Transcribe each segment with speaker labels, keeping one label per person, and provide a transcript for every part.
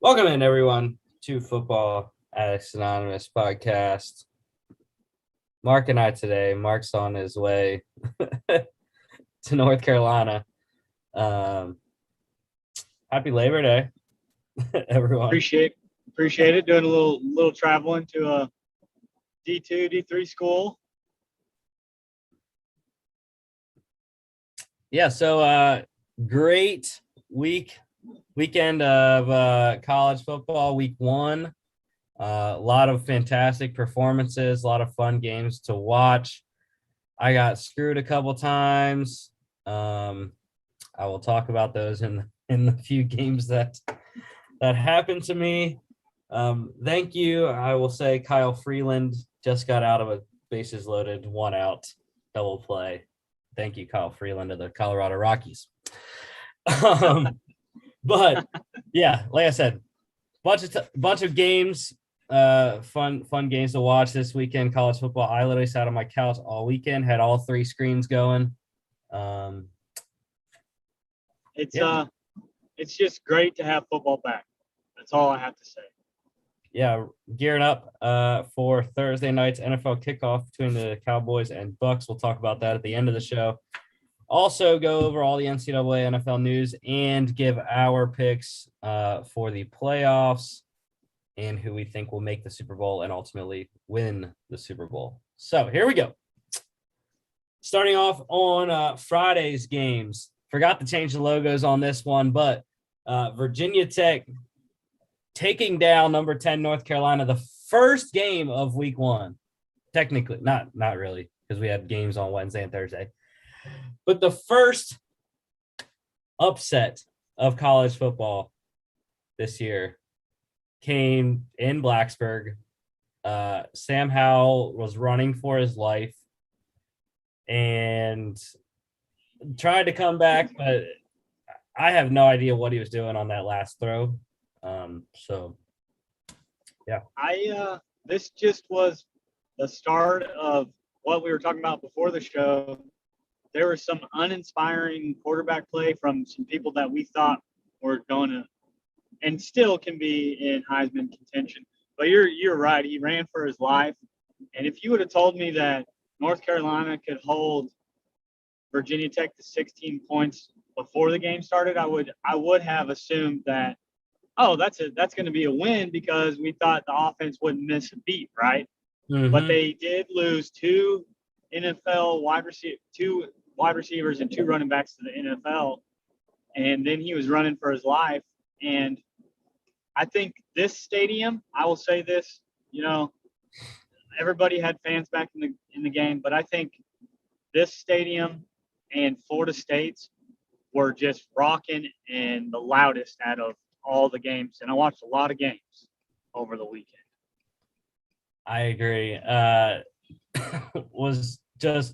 Speaker 1: Welcome in, everyone, to Football Addicts Anonymous podcast. Mark and I today. Mark's on his way to North Carolina. Happy Labor Day, everyone.
Speaker 2: Appreciate it. Doing a little traveling to a D2, D3 school.
Speaker 1: Yeah, so great weekend of college football, week one. A lot of fantastic performances, a lot of fun games to watch. I got screwed a couple times. I will talk about those in the few games that happened to me. Thank you. I will say Kyle Freeland just got out of a bases loaded, 1 out, double play. Thank you, Kyle Freeland of the Colorado Rockies. But yeah, like I said, bunch of games, fun games to watch this weekend. College football. I literally sat on my couch all weekend, had all 3 screens going.
Speaker 2: It's just great to have football back. That's all I have to say.
Speaker 1: Yeah, gearing up for Thursday night's NFL kickoff between the Cowboys and Bucks. We'll talk about that at the end of the show. Also go over all the NCAA NFL news and give our picks for the playoffs and who we think will make the Super Bowl and ultimately win the Super Bowl. So here we go. Starting off on Friday's games. Forgot to change the logos on this one, but Virginia Tech taking down number 10 North Carolina, the first game of week one. Technically, not really, because we had games on Wednesday and Thursday. But the first upset of college football this year came in Blacksburg. Sam Howell was running for his life and tried to come back, but I have no idea what he was doing on that last throw. So, yeah.
Speaker 2: This just was the start of what we were talking about before the show. There was some uninspiring quarterback play from some people that we thought were going to and still can be in Heisman contention. But you're right. He ran for his life. And if you would have told me that North Carolina could hold Virginia Tech to 16 points before the game started, I would have assumed that, that's going to be a win because we thought the offense wouldn't miss a beat, right? Mm-hmm. But they did lose two wide receivers and 2 running backs to the NFL, and then he was running for his life. And I think this stadium, I will say this, everybody had fans back in the game, but I think this stadium and Florida State's were just rocking and the loudest out of all the games. And I watched a lot of games over the weekend.
Speaker 1: I agree. Was just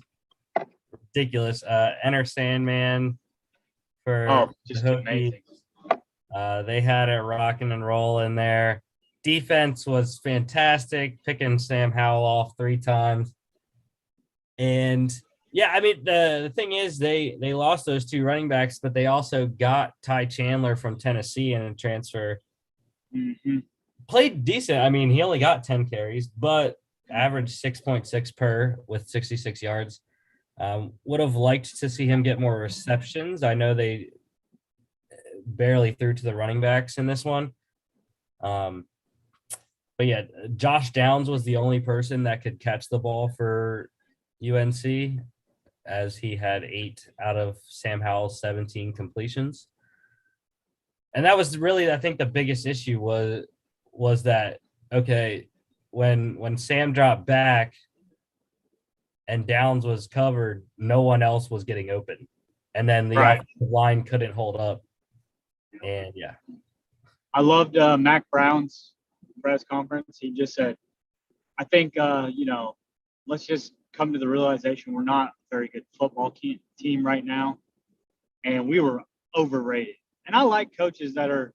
Speaker 1: ridiculous. Enter Sandman for
Speaker 2: just amazing.
Speaker 1: They had it rocking and rolling there. Defense was fantastic, picking Sam Howell off 3 times. And yeah, I mean, the thing is they lost those 2 running backs, but they also got Ty Chandler from Tennessee in a transfer.
Speaker 2: Mm-hmm.
Speaker 1: Played decent. I mean, he only got 10 carries, but averaged 6.6 per with 66 yards. Would have liked to see him get more receptions. I know they barely threw to the running backs in this one. But yeah, Josh Downs was the only person that could catch the ball for UNC, as he had 8 out of Sam Howell's 17 completions. And that was really, I think, the biggest issue was that, okay, when Sam dropped back and Downs was covered, no one else was getting open. And then the offensive line couldn't hold up. And, yeah.
Speaker 2: I loved Mac Brown's press conference. He just said, I think, let's just come to the realization we're not a very good football team right now. And we were overrated. And I like coaches that are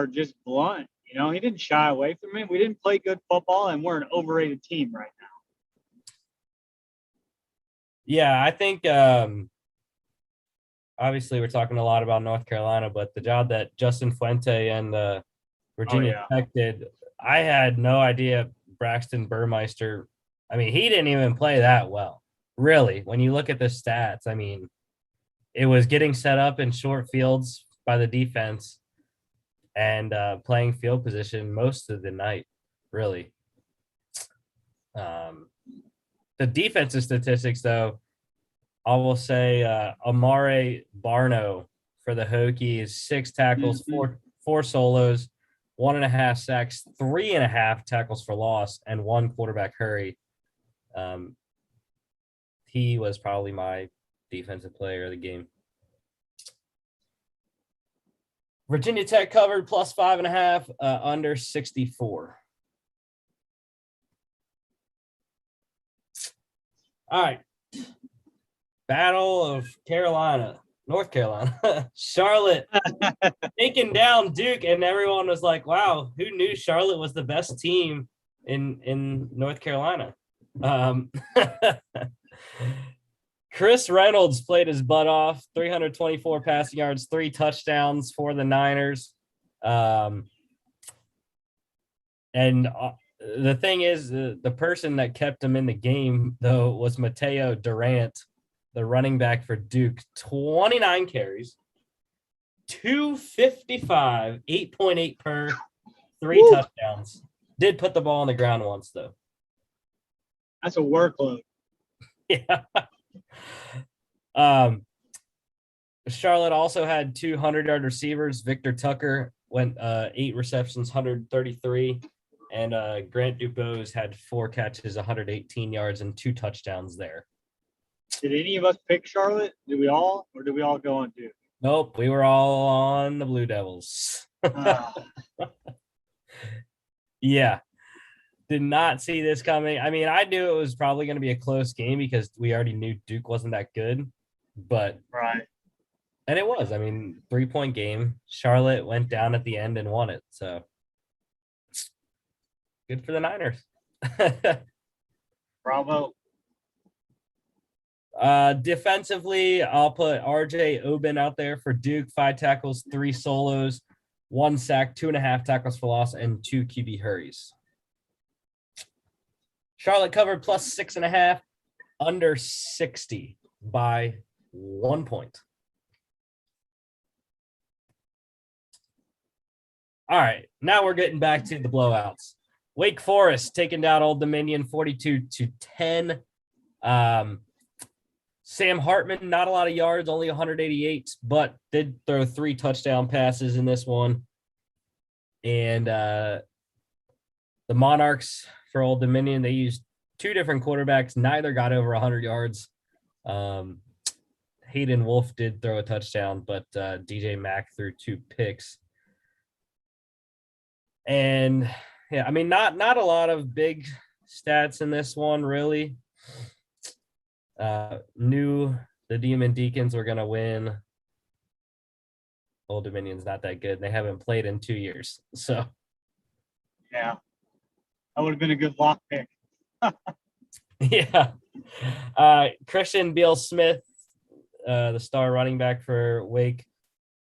Speaker 2: just blunt. He didn't shy away from it. We didn't play good football, and we're an overrated team right now.
Speaker 1: Yeah, I think obviously we're talking a lot about North Carolina, but the job that Justin Fuente and
Speaker 2: Oh
Speaker 1: Virginia
Speaker 2: yeah.
Speaker 1: Tech did, I had no idea Braxton Burmeister. I mean, he didn't even play that well, really. When you look at the stats, I mean, it was getting set up in short fields by the defense and playing field position most of the night, really. Um, the defensive statistics, though, I will say Amare Barno for the Hokies, 6 tackles,
Speaker 2: Mhm.
Speaker 1: four solos, 1.5 sacks, 3.5 tackles for loss, and 1 quarterback hurry. Um, he was probably my defensive player of the game. Virginia Tech covered plus 5.5, under 64. All right. Battle of Carolina, North Carolina. Charlotte taking down Duke, and everyone was like, wow, who knew Charlotte was the best team in North Carolina? Chris Reynolds played his butt off, 324 passing yards, 3 touchdowns for the Niners. And the thing is, the person that kept him in the game, though, was Mateo Durant, the running back for Duke. 29 carries, 255, 8.8 per, 3
Speaker 2: Woo!
Speaker 1: touchdowns. Did put the ball on the ground once, though.
Speaker 2: That's a workload.
Speaker 1: Yeah. Charlotte also had 200-yard receivers. Victor Tucker went 8 receptions, 133. And Grant Dubose had 4 catches, 118 yards, and 2 touchdowns there.
Speaker 2: Did any of us pick Charlotte? Did we all, or did we all go on Duke?
Speaker 1: Nope, we were all on the Blue Devils. Yeah. Did not see this coming. I mean, I knew it was probably going to be a close game because we already knew Duke wasn't that good. But
Speaker 2: right.
Speaker 1: and it was. I mean, 3-point game. Charlotte went down at the end and won it. So good for the Niners.
Speaker 2: Bravo.
Speaker 1: Defensively, I'll put RJ Oben out there for Duke. 5 tackles, 3 solos, 1 sack, 2.5 tackles for loss, and 2 QB hurries. Charlotte covered plus 6.5, under 60 by 1 point. All right, now we're getting back to the blowouts. Wake Forest taking down Old Dominion 42-10. Sam Hartman, not a lot of yards, only 188, but did throw 3 touchdown passes in this one. And the Monarchs for Old Dominion, they used 2 different quarterbacks. Neither got over 100 yards. Hayden Wolf did throw a touchdown, but DJ Mack threw 2 picks. And yeah, I mean, not a lot of big stats in this one, really. Knew the Demon Deacons were going to win. Old Dominion's not that good. They haven't played in 2 years. So,
Speaker 2: yeah, that would have been a good lock pick.
Speaker 1: yeah. Christian Beal-Smith, the star running back for Wake,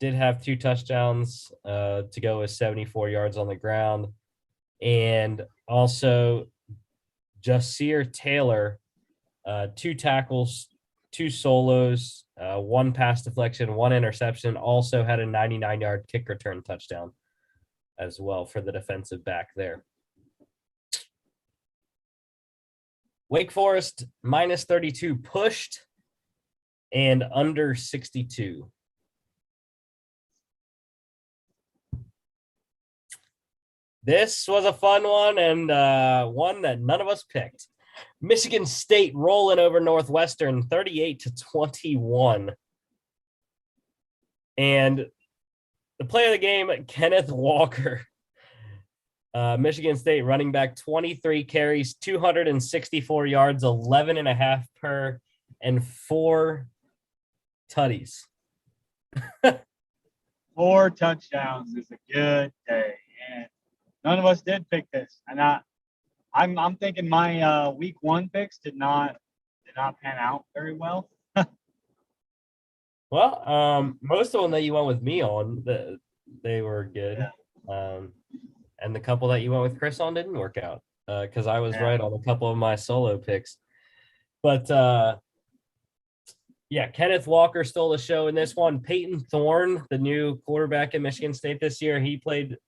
Speaker 1: did have 2 touchdowns to go with 74 yards on the ground. And also Jasir Taylor, 2 tackles, 2 solos, 1 pass deflection, 1 interception, also had a 99-yard kick return touchdown as well for the defensive back there. Wake Forest minus 32 pushed and under 62. This was a fun one and one that none of us picked. Michigan State rolling over Northwestern 38-21. And the player of the game, Kenneth Walker, Michigan State running back, 23 carries, 264 yards, 11.5 per, and 4 tutties.
Speaker 2: 4 touchdowns is a good day, and none of us did pick this. And I'm thinking my week 1 picks did not pan out very well.
Speaker 1: Well, most of them that you went with me on, they were good.
Speaker 2: Yeah.
Speaker 1: And the couple that you went with Chris on didn't work out because I was
Speaker 2: Yeah.
Speaker 1: right on a couple of my solo picks. But yeah, Kenneth Walker stole the show in this one. Peyton Thorne, the new quarterback at Michigan State this year, he played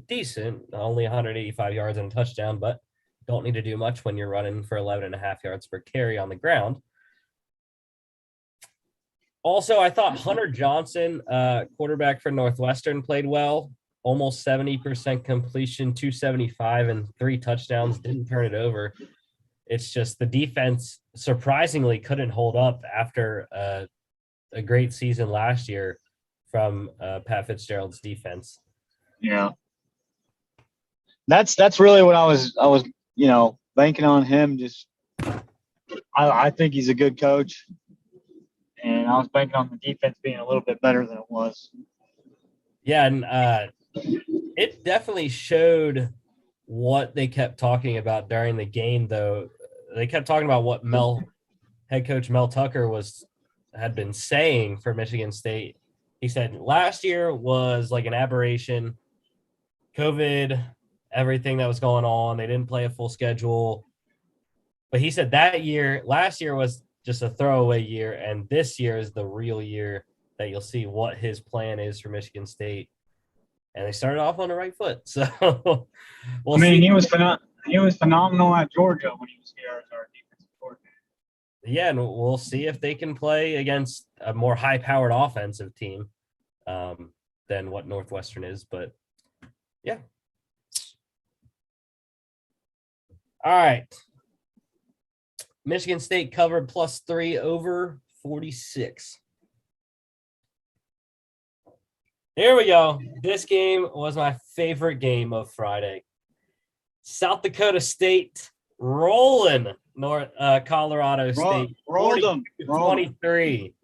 Speaker 1: decent, only 185 yards and a touchdown, but don't need to do much when you're running for 11 and a half yards per carry on the ground. Also, I thought Hunter Johnson, quarterback for Northwestern, played well. Almost 70% completion, 275 and 3 touchdowns. Didn't turn it over. It's just the defense surprisingly couldn't hold up after a great season last year from Pat Fitzgerald's defense.
Speaker 2: Yeah. That's really what I was banking on him. Just I think he's a good coach, and I was banking on the defense being a little bit better than it was.
Speaker 1: Yeah, and it definitely showed what they kept talking about during the game, though. They kept talking about what head coach Mel Tucker had been saying for Michigan State. He said last year was like an aberration. COVID, everything that was going on. They didn't play a full schedule. But he said last year was just a throwaway year, and this year is the real year that you'll see what his plan is for Michigan State. And they started off on the right foot. So
Speaker 2: we'll see. He was phenomenal at Georgia when he was here as our defensive coordinator.
Speaker 1: Yeah, and we'll see if they can play against a more high-powered offensive team than what Northwestern is. But yeah. All right. Michigan State covered +3 over 46. Here we go. This game was my favorite game of Friday. South Dakota State rolling Colorado State.
Speaker 2: Rolled them.
Speaker 1: 23.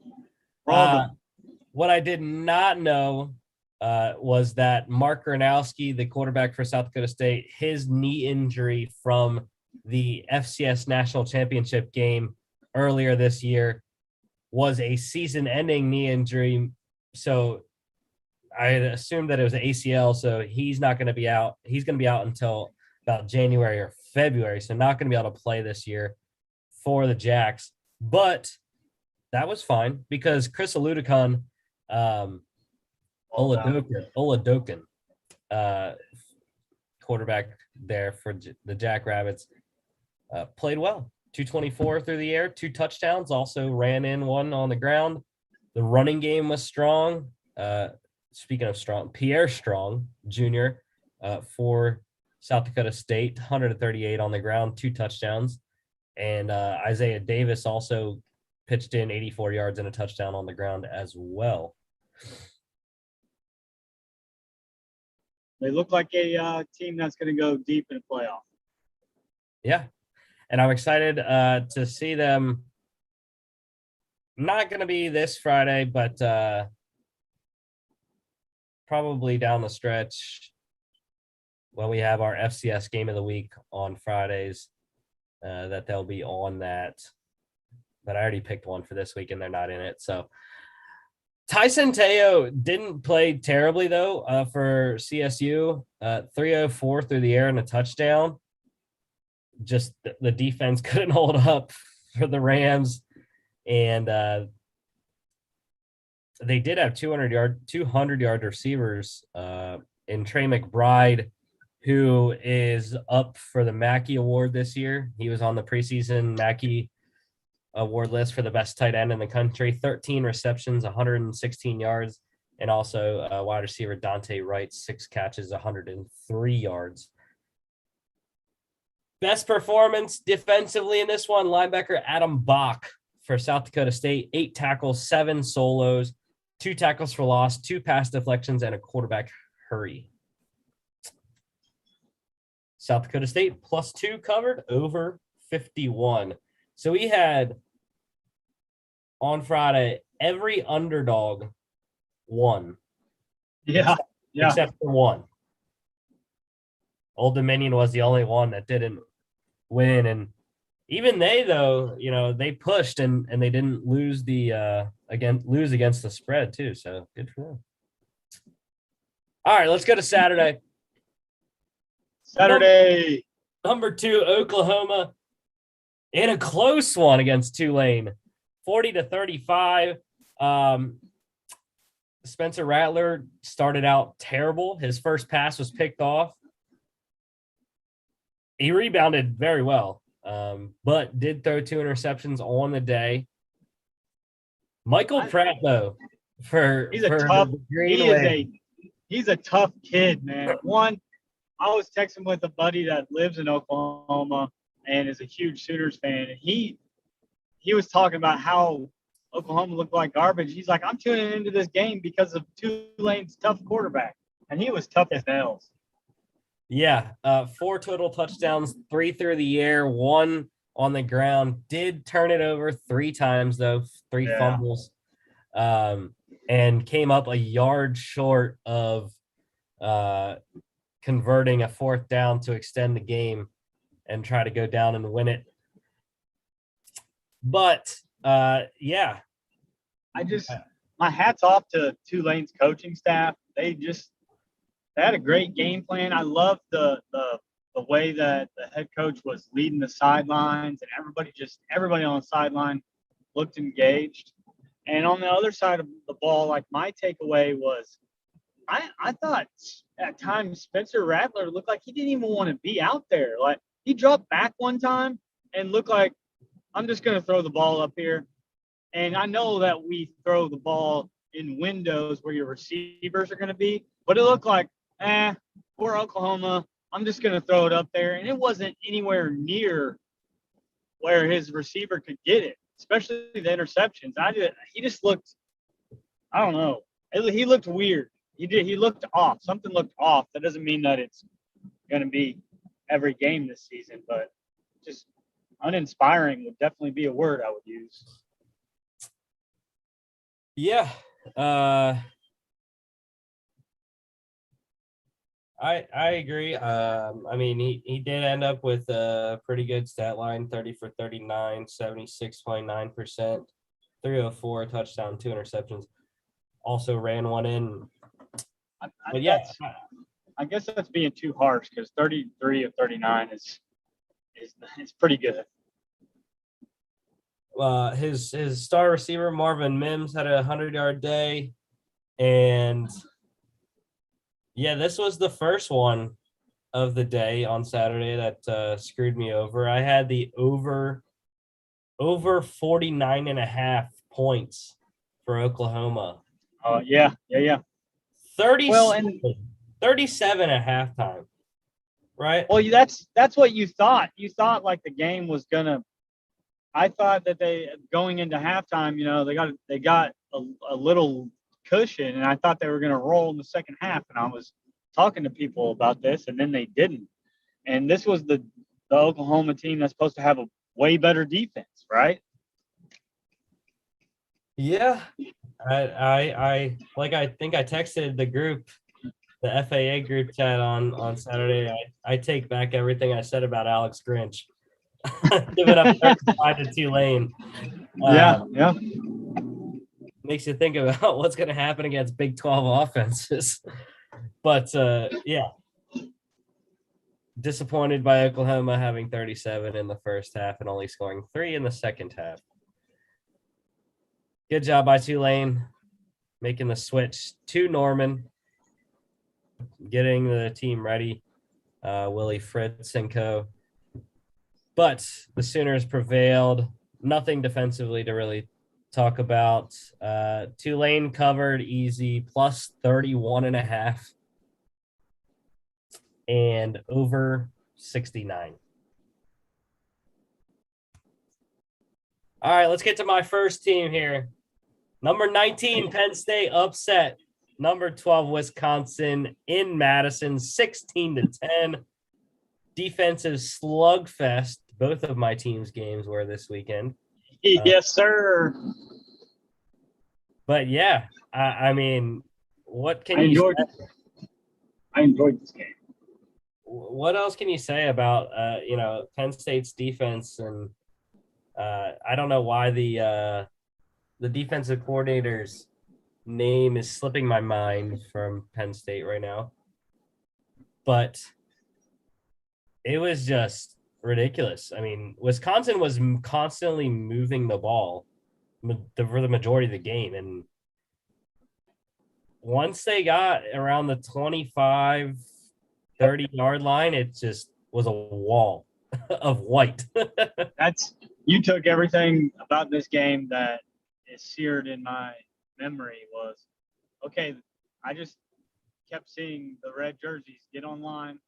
Speaker 1: What I did not know was that Mark Gronowski, the quarterback for South Dakota State, his knee injury from the FCS National Championship game earlier this year was a season-ending knee injury. So I assumed that it was an ACL, so he's not going to be out. He's going to be out until about January or February, so not going to be able to play this year for the Jacks. But that was fine because Chris Oludokun, Oladokin, quarterback there for the Jackrabbits, played well. 224 through the air, 2 touchdowns, also ran in 1 on the ground. The running game was strong. Speaking of strong, Pierre Strong Jr. For South Dakota State, 138 on the ground, 2 touchdowns. And Isaiah Davis also pitched in 84 yards and a touchdown on the ground as well.
Speaker 2: They look like a team that's going to go deep in the playoff.
Speaker 1: Yeah. And I'm excited to see them. Not going to be this Friday, but probably down the stretch when we have our FCS game of the week on Fridays, that they'll be on that. But I already picked one for this week and they're not in it. So Tyson Teo didn't play terribly, though, for CSU. 304 through the air and a touchdown. Just the defense couldn't hold up for the Rams. And they did have 200-yard receivers in Trey McBride, who is up for the Mackey Award this year. He was on the preseason Mackey Award list for the best tight end in the country. 13 receptions, 116 yards, and also wide receiver Dante Wright, 6 catches, 103 yards. Best performance defensively in this one, linebacker Adam Bach for South Dakota State, 8 tackles, 7 solos, 2 tackles for loss, 2 pass deflections, and a quarterback hurry. South Dakota State +2 covered over 51. So we had on Friday, every underdog won.
Speaker 2: Yeah.
Speaker 1: Except for one. Old Dominion was the only one that didn't win. And Even they, though, they pushed and they didn't lose lose against the spread too. So good for them. All right, let's go to Saturday.
Speaker 2: Saturday.
Speaker 1: Number 2, Oklahoma, in a close one against Tulane, 40-35. Spencer Rattler started out terrible. His first pass was picked off. He rebounded very well, but did throw 2 interceptions on the day. Michael Pratt, though,
Speaker 2: he's a tough kid, man. One, I was texting with a buddy that lives in Oklahoma and is a huge Sooners fan, and he was talking about how Oklahoma looked like garbage. He's like, I'm tuning into this game because of Tulane's tough quarterback, and he was tough as nails.
Speaker 1: Yeah, 4 total touchdowns, 3 through the air, 1 on the ground. Did turn it over 3 times, though, 3 fumbles, and came up a yard short of converting a 4th down to extend the game and try to go down and win it. But, my
Speaker 2: hat's off to Tulane's coaching staff. They had a great game plan. I love the way that the head coach was leading the sidelines, and everybody on the sideline looked engaged. And on the other side of the ball, like, my takeaway was I thought at times Spencer Rattler looked like he didn't even want to be out there. Like, he dropped back one time and looked like, I'm just going to throw the ball up here. And I know that we throw the ball in windows where your receivers are going to be, but it looked like, we're Oklahoma. I'm just going to throw it up there. And it wasn't anywhere near where his receiver could get it, especially the interceptions. He just looked, I don't know. He looked weird. He looked off. Something looked off. That doesn't mean that it's going to be every game this season, but just uninspiring would definitely be a word I would use.
Speaker 1: Yeah. I agree. I mean, he did end up with a pretty good stat line, 30 for 39, 76.9%, 304, touchdown, 2 interceptions. Also ran 1 in.
Speaker 2: I guess that's being too harsh, because 33 of 39 is pretty good.
Speaker 1: His star receiver Marvin Mims had a 100-yard day, and this was the first one of the day on Saturday that screwed me over. I had the over 49.5 points for Oklahoma. 37 at halftime, right?
Speaker 2: Well, that's what you thought. You thought like the game was gonna. I thought that they, going into halftime, they got a little cushion, and I thought they were gonna roll in the second half. And I was talking to people about this, and then they didn't. And this was the Oklahoma team that's supposed to have a way better defense, right?
Speaker 1: Yeah, I think I texted the group, the FAA group chat on Saturday. I take back everything I said about Alex Grinch. Give it up 35 to Tulane. Makes you think about what's going to happen against Big 12 offenses. But disappointed by Oklahoma having 37 in the first half and only scoring 3 in the second half. Good job by Tulane making the switch to Norman, getting the team ready. Willie Fritz and co. But the Sooners prevailed. Nothing defensively to really talk about. Tulane covered easy, plus 31.5 and over 69. All right, let's get to my first team here. Number 19, Penn State upset number 12, Wisconsin in Madison, 16-10. Defensive slugfest. Both of my team's games were this weekend.
Speaker 2: Yes, sir.
Speaker 1: But I mean, what can you say?
Speaker 2: I enjoyed this game.
Speaker 1: What else can you say about Penn State's defense? And I don't know why the defensive coordinator's name is slipping my mind from Penn State right now, but it was just ridiculous. I mean, Wisconsin was constantly moving the ball for the majority of the game, and once they got around the 25, 30-yard line, it just was a wall of white.
Speaker 2: You took everything about this game that is seared in my memory was, okay, I just kept seeing the red jerseys get online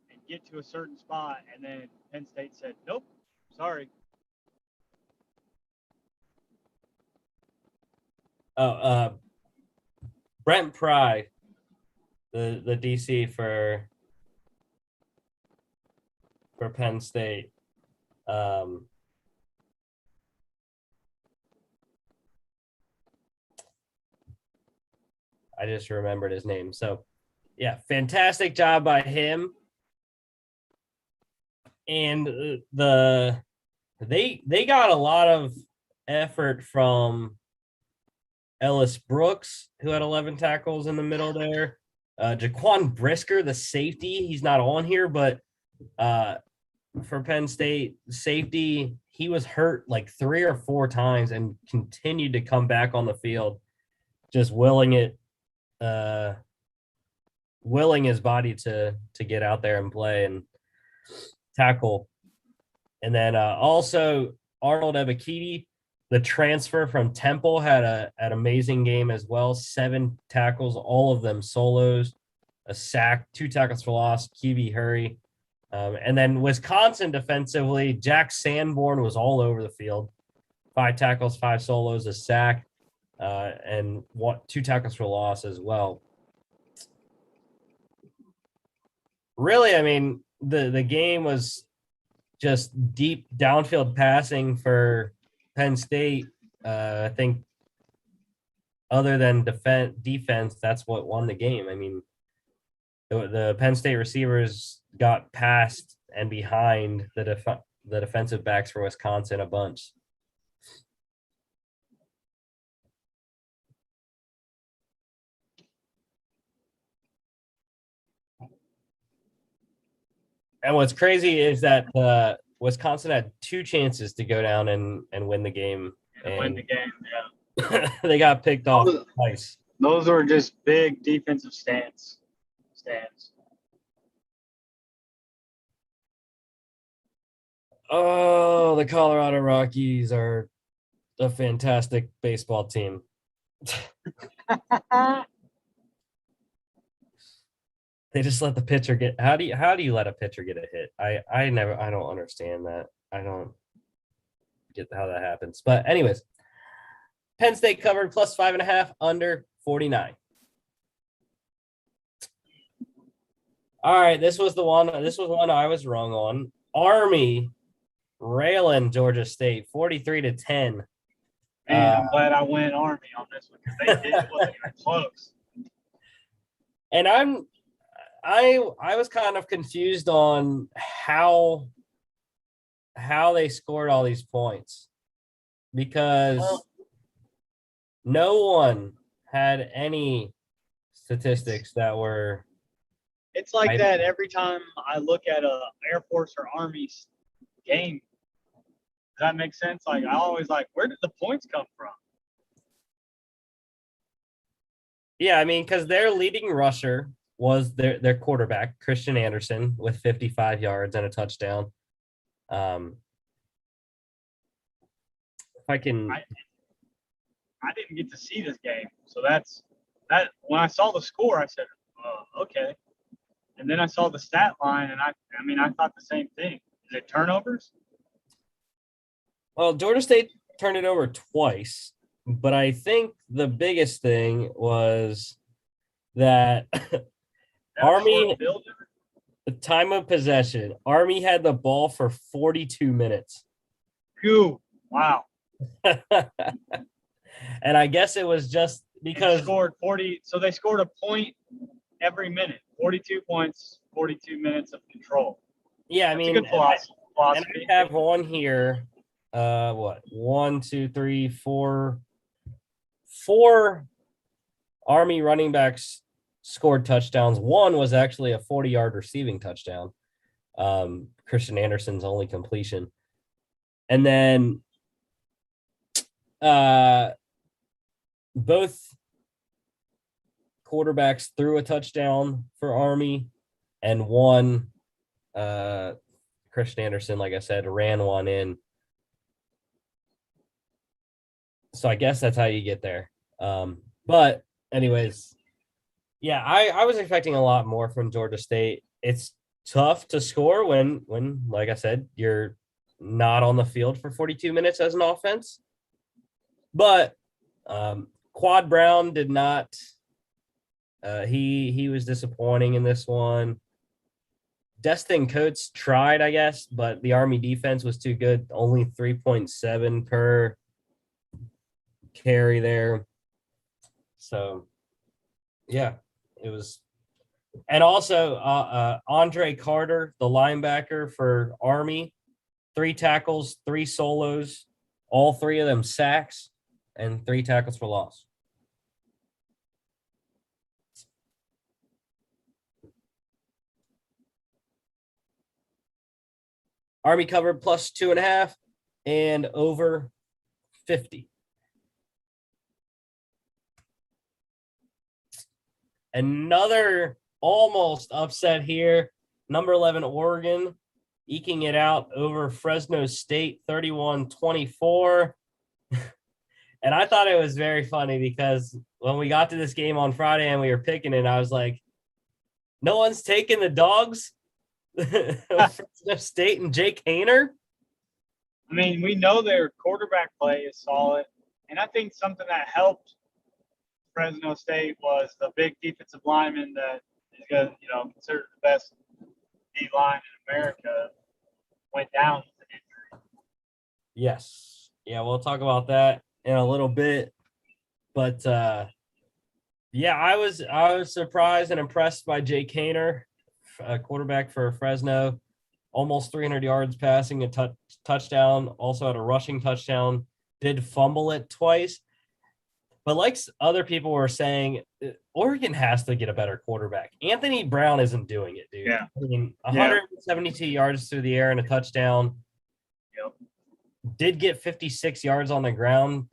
Speaker 2: and get to a certain spot, and then Penn State said, nope, sorry.
Speaker 1: Brent Pry, the DC for Penn State. I just remembered his name. So, yeah, fantastic job by him. And they got a lot of effort from Ellis Brooks, who had 11 tackles in the middle there. Jaquan Brisker, the safety, he's not on here, but for Penn State safety, he was hurt like 3 or 4 times and continued to come back on the field, just willing his body to get out there and play and tackle. And then also Arnold Ebiketie, the transfer from Temple, had an amazing game as well. 7 tackles, all of them solos, a sack, 2 tackles for loss, QB hurry. And then Wisconsin defensively, Jack Sanborn was all over the field. 5 tackles, 5 solos, a sack, and 2 tackles for loss as well. Really, I mean, the game was just deep downfield passing for Penn State. I think other than defense, that's what won the game. I mean, the Penn State receivers got past and behind the defensive backs for Wisconsin a bunch. And what's crazy is that Wisconsin had 2 chances to go down and win the game.
Speaker 2: And win the game,
Speaker 1: yeah. They got picked off twice.
Speaker 2: Those were just big defensive stands.
Speaker 1: Oh, the Colorado Rockies are a fantastic baseball team. They just let the pitcher get. How do you let a pitcher get a hit? I don't understand that. I don't get how that happens. But anyways, Penn State covered plus 5.5 under 49. All right, this was one I was wrong on. Army railing Georgia State 43-10.
Speaker 2: Man, I'm glad I went Army on this one because they wasn't even close.
Speaker 1: And I was kind of confused on how they scored all these points because no one had any statistics that were.
Speaker 2: It's like that every time I look at a Air Force or Army game. Does that make sense? Like, I always like, where did the points come from?
Speaker 1: Yeah, I mean, because their leading rusher was their quarterback, Christian Anderson, with 55 yards and a touchdown. I didn't
Speaker 2: get to see this game, so that's that. When I saw the score, I said, "Oh, okay." And then I saw the stat line, and I thought the same thing. Is it turnovers?
Speaker 1: Well, Georgia State turned it over twice, but I think the biggest thing was that Army, the time of possession, Army had the ball for 42 minutes.
Speaker 2: Phew, wow.
Speaker 1: And I guess it was just because
Speaker 2: they scored 40. So they scored a point every minute, 42 points, 42 minutes of control.
Speaker 1: Yeah, I mean,
Speaker 2: that's a good philosophy.
Speaker 1: And I have on here what? 1, 2, 3, 4. 4 Army running backs scored touchdowns. One was actually a 40-yard receiving touchdown. Christian Anderson's only completion. And then both quarterbacks threw a touchdown for Army, and one Christian Anderson, like I said, ran one in. So I guess that's how you get there. But anyways, yeah, I was expecting a lot more from Georgia State. It's tough to score when, like I said, you're not on the field for 42 minutes as an offense. But Quad Brown did not. He was disappointing in this one. Destin Coates tried, I guess, but the Army defense was too good. Only 3.7 per carry there. So, yeah, it was. And also, Andre Carter, the linebacker for Army, 3 tackles, 3 solos, all 3 of them sacks, and 3 tackles for loss. Army covered plus 2.5 and over 50. Another almost upset here. Number 11, Oregon, eking it out over Fresno State, 31-24. And I thought it was very funny because when we got to this game on Friday and we were picking it, I was like, no one's taking the dogs? Fresno State and Jake Hayner?
Speaker 2: I mean, we know their quarterback play is solid. And I think something that helped Fresno State was the big defensive lineman that is going to, considered the best D line in America went down with an injury.
Speaker 1: Yes. Yeah, we'll talk about that in a little bit. But yeah, I was surprised and impressed by Jake Hayner, quarterback for Fresno. Almost 300 yards passing, a touchdown, also had a rushing touchdown, did fumble it twice. But like other people were saying, Oregon has to get a better quarterback. Anthony Brown isn't doing it, dude.
Speaker 2: Yeah.
Speaker 1: I mean, 172 yards through the air and a touchdown.
Speaker 2: Yep.
Speaker 1: Did get 56 yards on the ground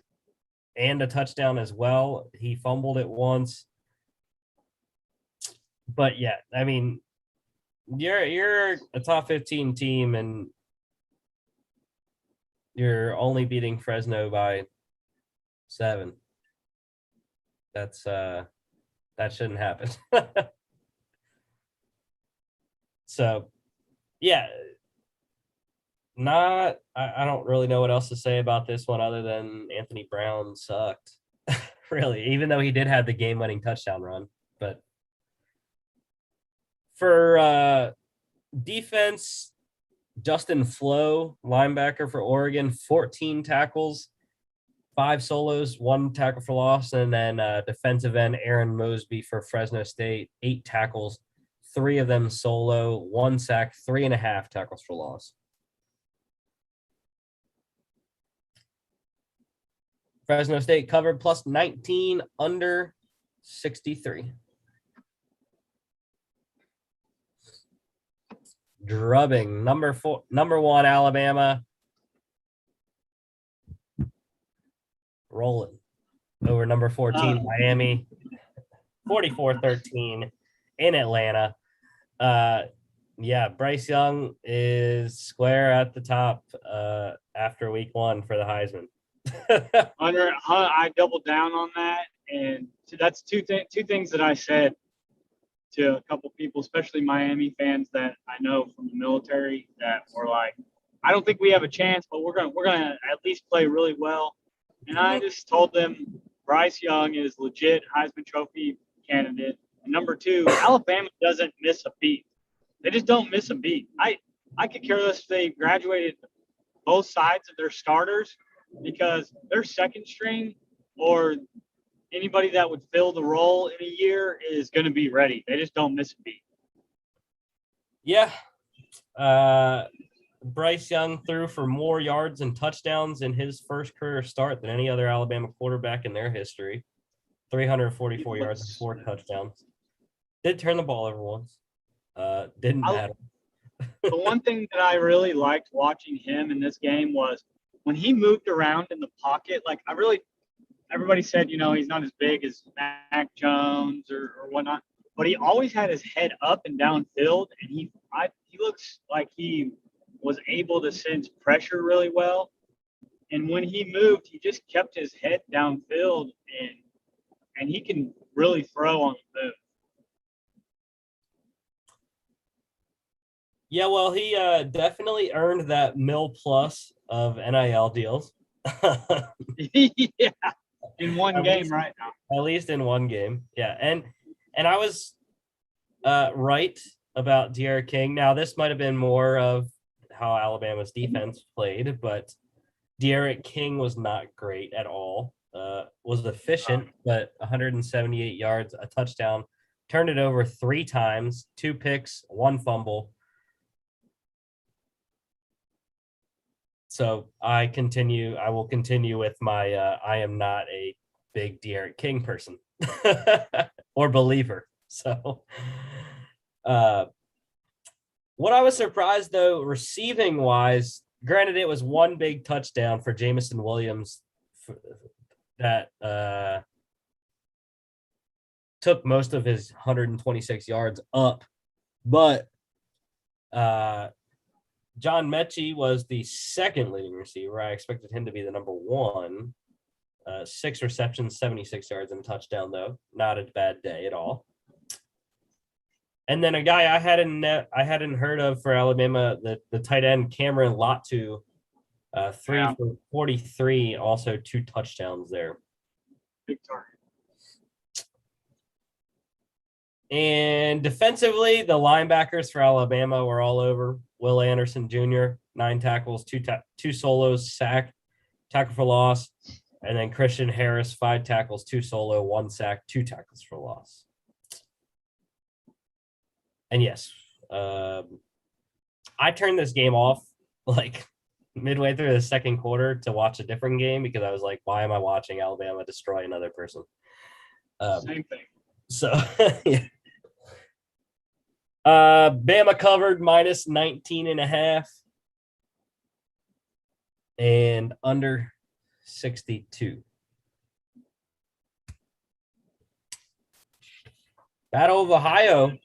Speaker 1: and a touchdown as well. He fumbled it once. But yeah, I mean, you're a top 15 team and you're only beating Fresno by 7. That's that shouldn't happen. So yeah, I don't really know what else to say about this one other than Anthony Brown sucked. Really, even though he did have the game-winning touchdown run. But for defense, Justin Flo, linebacker for Oregon, 14 tackles, 5 solos, 1 tackle for loss, and then defensive end Aaron Mosby for Fresno State, 8 tackles, 3 of them solo, 1 sack, 3.5 tackles for loss. Fresno State covered plus 19 under 63. Drubbing, number 1 Alabama, rolling over number 14 Miami, 44-13 in Atlanta. Yeah, Bryce Young is square at the top after week 1 for the Heisman.
Speaker 2: I doubled down on that, and that's two things that I said to a couple people, especially Miami fans that I know from the military, that were like, I don't think we have a chance, but we're gonna at least play really well. And I just told them Bryce Young is legit Heisman Trophy candidate. And number 2, Alabama doesn't miss a beat. They just don't miss a beat. I could care less if they graduated both sides of their starters, because their second string or anybody that would fill the role in a year is going to be ready. They just don't miss a beat.
Speaker 1: Yeah. Bryce Young threw for more yards and touchdowns in his first career start than any other Alabama quarterback in their history. 344 yards and 4 touchdowns. Did turn the ball over once. Didn't matter.
Speaker 2: The one thing that I really liked watching him in this game was when he moved around in the pocket. Like everybody said, he's not as big as Mac Jones or whatnot, but he always had his head up and downfield, and he looks like he was able to sense pressure really well. And when he moved, he just kept his head downfield, and he can really throw on the move.
Speaker 1: Yeah, well, he definitely earned that mil plus of NIL deals.
Speaker 2: Yeah, in one game right now.
Speaker 1: At least in one game. Yeah, and I was right about De'Aaron King. Now, this might have been more of how Alabama's defense played, but De'Aaron King was not great at all. Was efficient, but 178 yards, a touchdown, turned it over 3 times, 2 picks, 1 fumble. So I will continue with my I am not a big De'Aaron King person or believer. So what I was surprised, though, receiving wise, granted it was 1 big touchdown for Jamison Williams that took most of his 126 yards up, but John Mechie was the second leading receiver. I expected him to be the number 1. 6 receptions, 76 yards, and a touchdown, though. Not a bad day at all. And then a guy I hadn't heard of for Alabama, the tight end Cameron Latu, 3 for 43, also 2 touchdowns there.
Speaker 2: Big target.
Speaker 1: And defensively, the linebackers for Alabama were all over. Will Anderson Jr., 9 tackles, 2 solos, sack, tackle for loss. And then Christian Harris, 5 tackles, 2 solo, 1 sack, 2 tackles for loss. And yes, I turned this game off like midway through the second quarter to watch a different game because I was like, why am I watching Alabama destroy another person?
Speaker 2: Same thing.
Speaker 1: So, yeah. Bama covered minus 19.5 and under 62. Battle of Ohio.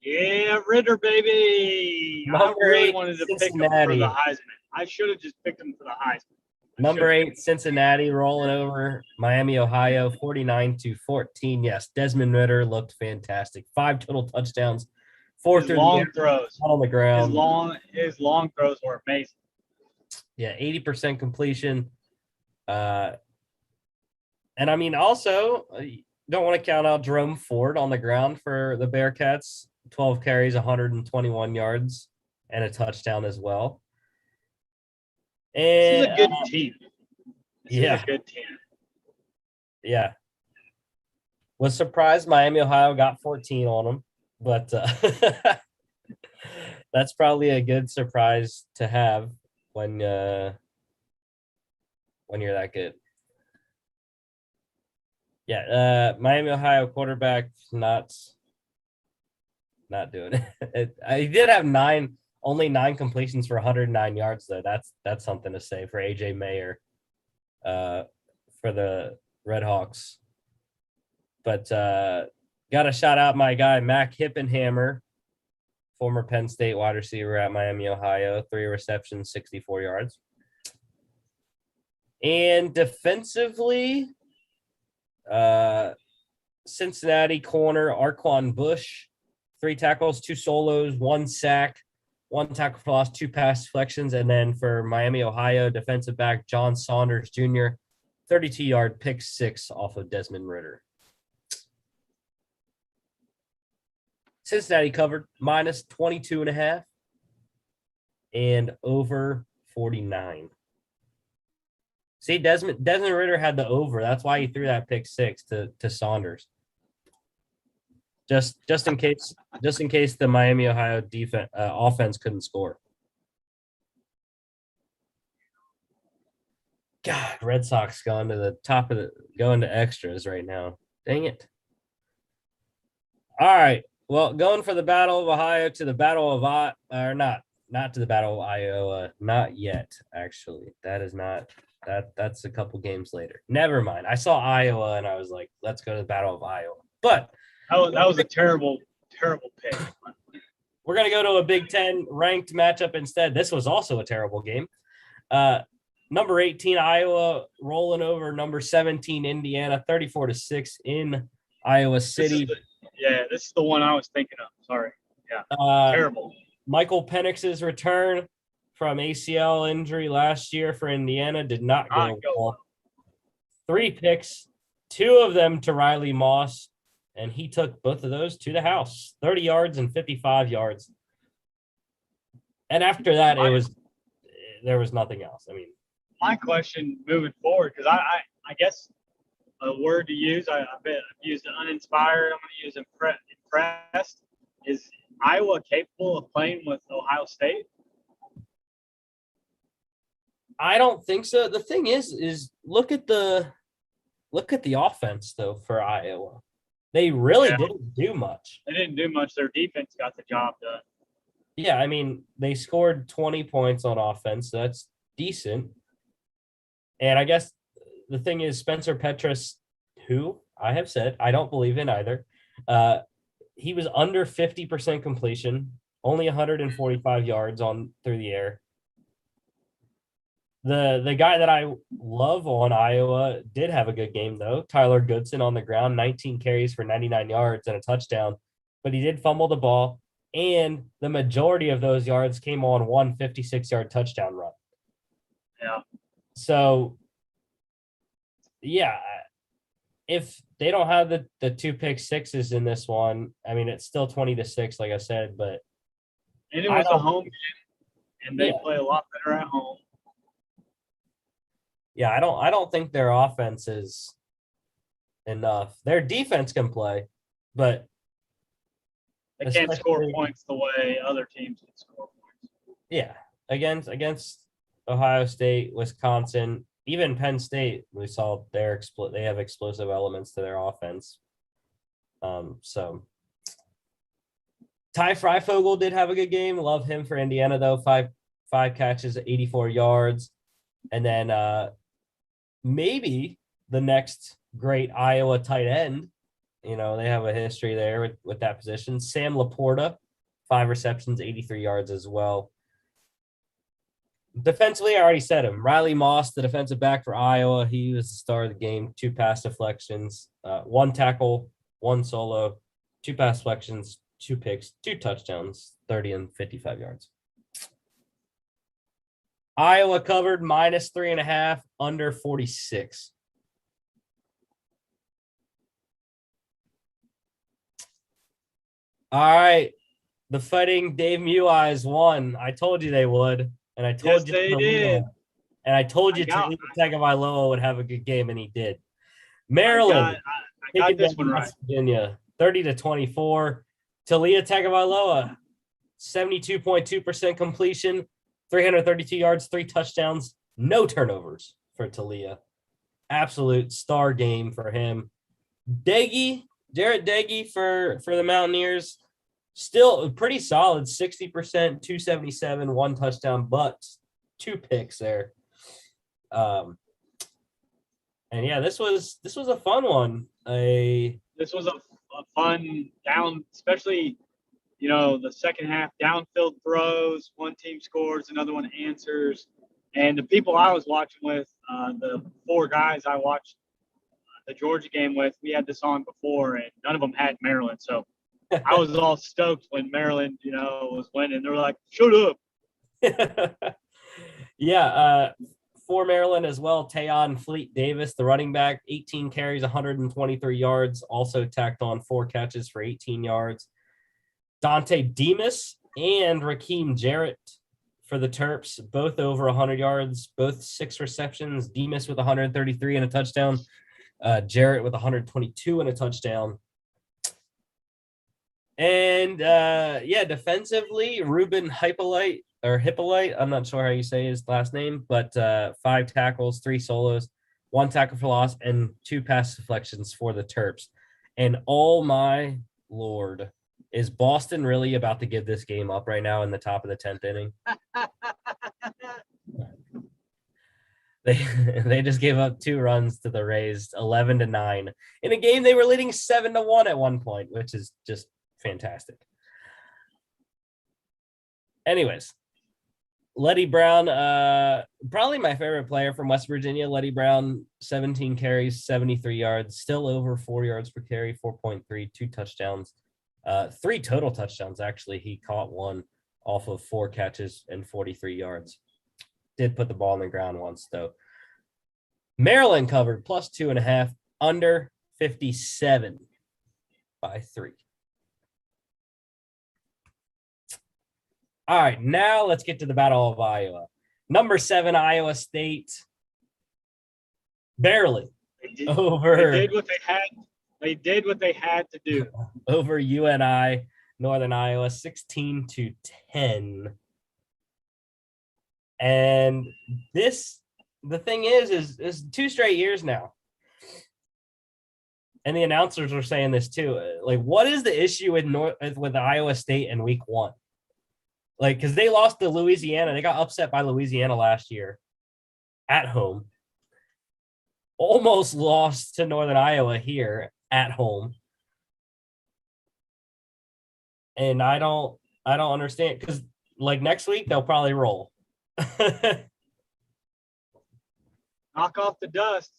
Speaker 2: Yeah, Ritter, baby. I really wanted to pick him for the Heisman. I should have just picked him for the Heisman.
Speaker 1: Number 8, Cincinnati rolling over Miami, Ohio, 49-14. Yes, Desmond Ritter looked fantastic. 5 total touchdowns. 4 through
Speaker 2: long throws
Speaker 1: on the ground.
Speaker 2: His long throws were amazing.
Speaker 1: Yeah, 80% completion. And I mean, also, don't want to count out Jerome Ford on the ground for the Bearcats. 12 carries, 121 yards, and a touchdown as well. And
Speaker 2: this is a good team. This is a good team.
Speaker 1: Yeah. Was surprised Miami, Ohio got 14 on them, but that's probably a good surprise to have when you're that good. Yeah, Miami, Ohio quarterback not doing it. He did have only 9 completions for 109 yards, though. That's something to say for AJ Mayer for the Redhawks. But got to shout out my guy Mac Hippenhammer, former Penn State wide receiver at Miami, Ohio. 3 receptions, 64 yards. And defensively, Cincinnati corner Arquan Bush, 3 tackles, 2 solos, 1 sack, 1 tackle for loss, 2 pass deflections. And then for Miami, Ohio, defensive back John Saunders Jr., 32-yard pick 6 off of Desmond Ritter. Cincinnati covered minus 22.5 and over 49. See, Desmond Ritter had the over. That's why he threw that pick 6 to Saunders. Just in case the Miami Ohio defense offense couldn't score. God, Red Sox going to the top of going to extras right now. Dang it. All right. Well, going for the Battle of Ohio to the Battle of or not to the Battle of Iowa, not yet. Actually, that is not that's a couple games later. Never mind. I saw Iowa and I was like, let's go to the Battle of Iowa. But
Speaker 2: that was a terrible pick.
Speaker 1: We're gonna go to a Big Ten ranked matchup instead. This was also a terrible game. Number 18 Iowa rolling over number 17 Indiana, 34-6 in Iowa City.
Speaker 2: This is the one I was thinking of. Sorry. Yeah. Terrible.
Speaker 1: Michael Penix's return from ACL injury last year for Indiana did not go well. 3 picks, 2 of them to Riley Moss, and he took both of those to the house, 30 yards and 55 yards. And after that, there was nothing else. I mean,
Speaker 2: my question moving forward, because I guess a word to use, I've used uninspired, I'm going to use impressed. Is Iowa capable of playing with Ohio State?
Speaker 1: I don't think so. The thing is look at the offense though for Iowa. They really didn't do much.
Speaker 2: They didn't do much. Their defense got the job done.
Speaker 1: Yeah, I mean, they scored 20 points on offense. So that's decent. And I guess the thing is Spencer Petras, who I have said I don't believe in either. He was under 50% completion, only 145 yards through the air. The guy that I love on Iowa did have a good game, though. Tyler Goodson on the ground, 19 carries for 99 yards and a touchdown. But he did fumble the ball, and the majority of those yards came on one 56-yard touchdown run.
Speaker 2: Yeah.
Speaker 1: So, yeah, if they don't have the 2 pick sixes in this one, I mean, it's still 20-6, like I said. But
Speaker 2: and it was a home game, and they play a lot better at home.
Speaker 1: Yeah, I don't think their offense is enough. Their defense can play, but
Speaker 2: they can't score points the way other teams can score points.
Speaker 1: Yeah, against Ohio State, Wisconsin, even Penn State, we saw they have explosive elements to their offense. So Ty Freifogel did have a good game. Love him for Indiana though. Five catches, 84 yards, and then maybe the next great Iowa tight end. You know, they have a history there with that position. Sam Laporta, 5 receptions, 83 yards as well. Defensively, I already said him. Riley Moss, the defensive back for Iowa, he was the star of the game. 2 pass deflections, 1 tackle, 1 solo, 2 pass deflections, 2 picks, 2 touchdowns, 30 and 55 yards. Iowa covered -3.5, under 46. All right. The Fighting Dave Mew Eyes won. I told you they would. And I told you
Speaker 2: they did.
Speaker 1: And I told you Talia Tagovailoa would have a good game, and he did. Maryland.
Speaker 2: I got this one right.
Speaker 1: Virginia, 30-24. Talia Tagovailoa, 72.2% completion, 332 yards, 3 touchdowns, no turnovers for Talia. Absolute star game for him. Jarrett Deggy for the Mountaineers, still pretty solid, 60%, 277, 1 touchdown, but 2 picks there. And yeah, this was a fun one.
Speaker 2: This was a fun down, especially, you know, the second half downfield throws. One team scores, another one answers. And the people I was watching with, the 4 guys I watched the Georgia game with, we had this on before, and none of them had Maryland. So I was all stoked when Maryland, you know, was winning. They were like, "Shut up."
Speaker 1: Yeah, for Maryland as well, Tayon Fleet Davis, the running back, 18 carries, 123 yards, also tacked on 4 catches for 18 yards. Dante Demas and Raheem Jarrett for the Terps, both over 100 yards, both 6 receptions. Demas with 133 and a touchdown. Jarrett with 122 and a touchdown. And defensively, Ruben Hypolite or Hippolyte. I'm not sure how you say his last name, but 5 tackles, 3 solos, 1 tackle for loss, and 2 pass deflections for the Terps. And oh my Lord, is Boston really about to give this game up right now in the top of the 10th inning? They just gave up 2 runs to the Rays, 11-9, in a game they were leading 7-1 at one point, which is just fantastic. Anyways, Letty Brown, probably my favorite player from West Virginia. Letty Brown, 17 carries, 73 yards, still over 4 yards per carry, 4.3, 2 touchdowns, 3 total touchdowns. Actually, he caught 1 off of 4 catches and 43 yards. Did put the ball on the ground once, though. Maryland covered plus 2.5, under 57 by 3. All right, now let's get to the Battle of Iowa. Number 7, Iowa State. Barely.
Speaker 2: They did what they had. They did what they had to do.
Speaker 1: Over UNI, Northern Iowa, 16-10. And the thing is 2 straight years now. And the announcers were saying this too. Like, what is the issue with Iowa State in week 1? Like, because they lost to Louisiana. They got upset by Louisiana last year at home. Almost lost to Northern Iowa here at home. And I don't understand, because like next week they'll probably roll.
Speaker 2: Knock off the dust,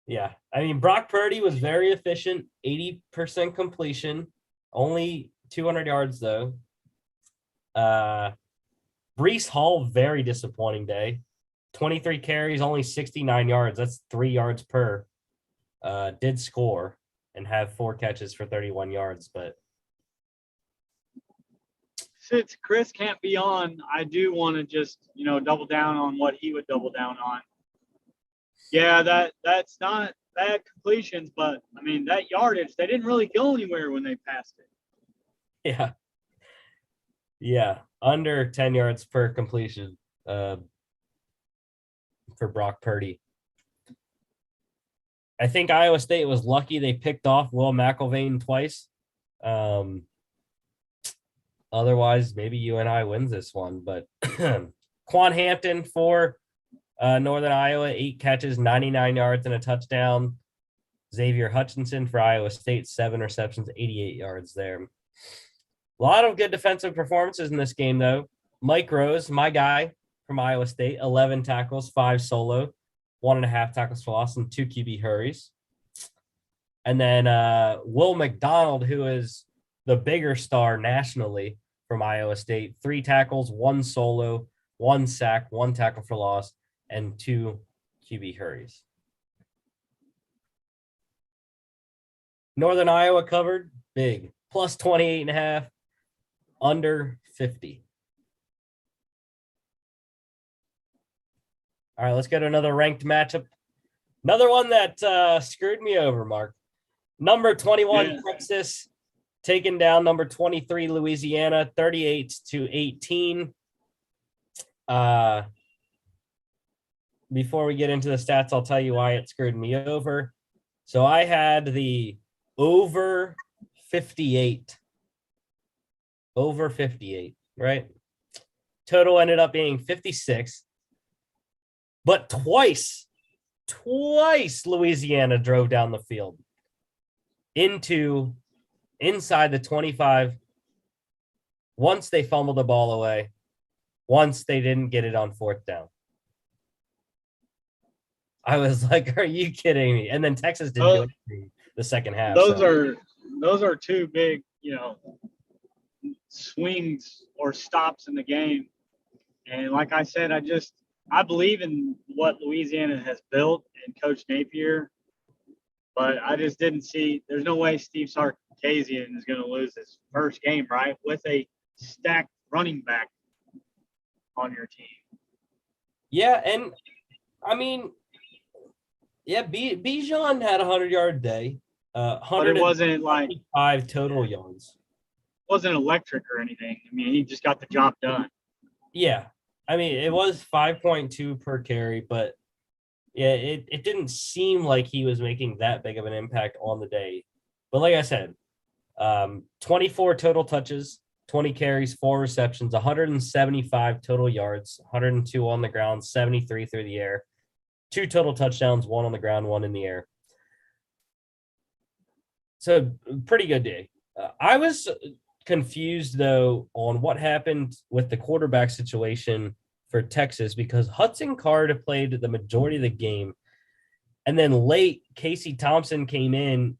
Speaker 1: Yeah. I mean, Brock Purdy was very efficient, 80% completion, only 200 yards though. Breece Hall, very disappointing day. 23 carries, only 69 yards. That's 3 yards per. Did score and have 4 catches for 31 yards, but
Speaker 2: since Chris can't be on, I do want to just, double down on what he would double down on. Yeah, that's not bad completions, but I mean, that yardage, they didn't really go anywhere when they passed it.
Speaker 1: Yeah. Yeah. Under 10 yards per completion for Brock Purdy. I think Iowa State was lucky they picked off Will McElvain twice. Otherwise, maybe UNI wins this one. But Quan Hampton for Northern Iowa, 8 catches, 99 yards, and a touchdown. Xavier Hutchinson for Iowa State, 7 receptions, 88 yards there. A lot of good defensive performances in this game, though. Mike Rose, my guy from Iowa State, 11 tackles, 5 solo, 1.5 tackles for loss, and 2 QB hurries. And then Will McDonald, who is the bigger star nationally from Iowa State, 3 tackles, 1 solo, 1 sack, 1 tackle for loss, and 2 QB hurries. Northern Iowa covered big, plus 28.5, under 50. All right, let's go to another ranked matchup. Another one that screwed me over, Mark. Number 21, Texas, taking down number 23, Louisiana, 38-18. Before we get into the stats, I'll tell you why it screwed me over. So I had the over 58. Over 58, right? Total ended up being 56. But twice Louisiana drove down the field inside the 25. Once they fumbled the ball away, once they didn't get it on 4th down. I was like, are you kidding me? And then Texas didn't do anything the second half.
Speaker 2: Those are 2 big, swings or stops in the game. And like I said, I believe in what Louisiana has built and Coach Napier, but I just didn't see – there's no way Steve Sarkisian is going to lose his first game, right, with a stacked running back on your team.
Speaker 1: Yeah, and, I mean, Bijan had a 100-yard day.
Speaker 2: But it wasn't like
Speaker 1: 5 total yards.
Speaker 2: wasn't electric or anything. I mean, he just got the job done.
Speaker 1: Yeah. I mean, it was 5.2 per carry, but yeah, it didn't seem like he was making that big of an impact on the day. But like I said, 24 total touches, 20 carries, 4 receptions, 175 total yards, 102 on the ground, 73 through the air, 2 total touchdowns, 1 on the ground, 1 in the air. So pretty good day. I was confused though on what happened with the quarterback situation for Texas because Hudson Card played the majority of the game, and then late Casey Thompson came in,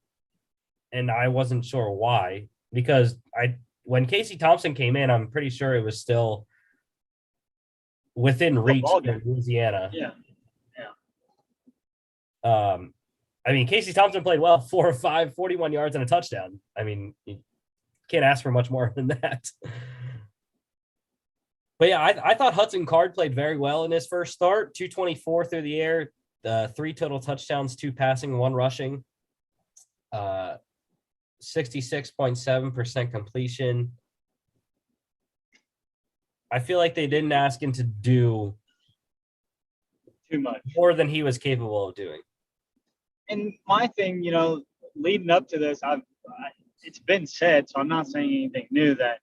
Speaker 1: and I wasn't sure why because when Casey Thompson came in, I'm pretty sure it was still within reach in Louisiana.
Speaker 2: Yeah.
Speaker 1: I mean, Casey Thompson played well, 4 of 5, 41 yards and a touchdown. I mean, you can't ask for much more than that. But yeah, I thought Hudson Card played very well in his first start. 224 through the air, 3 total touchdowns, 2 passing, 1 rushing, 66.7% completion. I feel like they didn't ask him to do
Speaker 2: too much,
Speaker 1: more than he was capable of doing.
Speaker 2: And my thing, leading up to this, it's been said, so I'm not saying anything new, that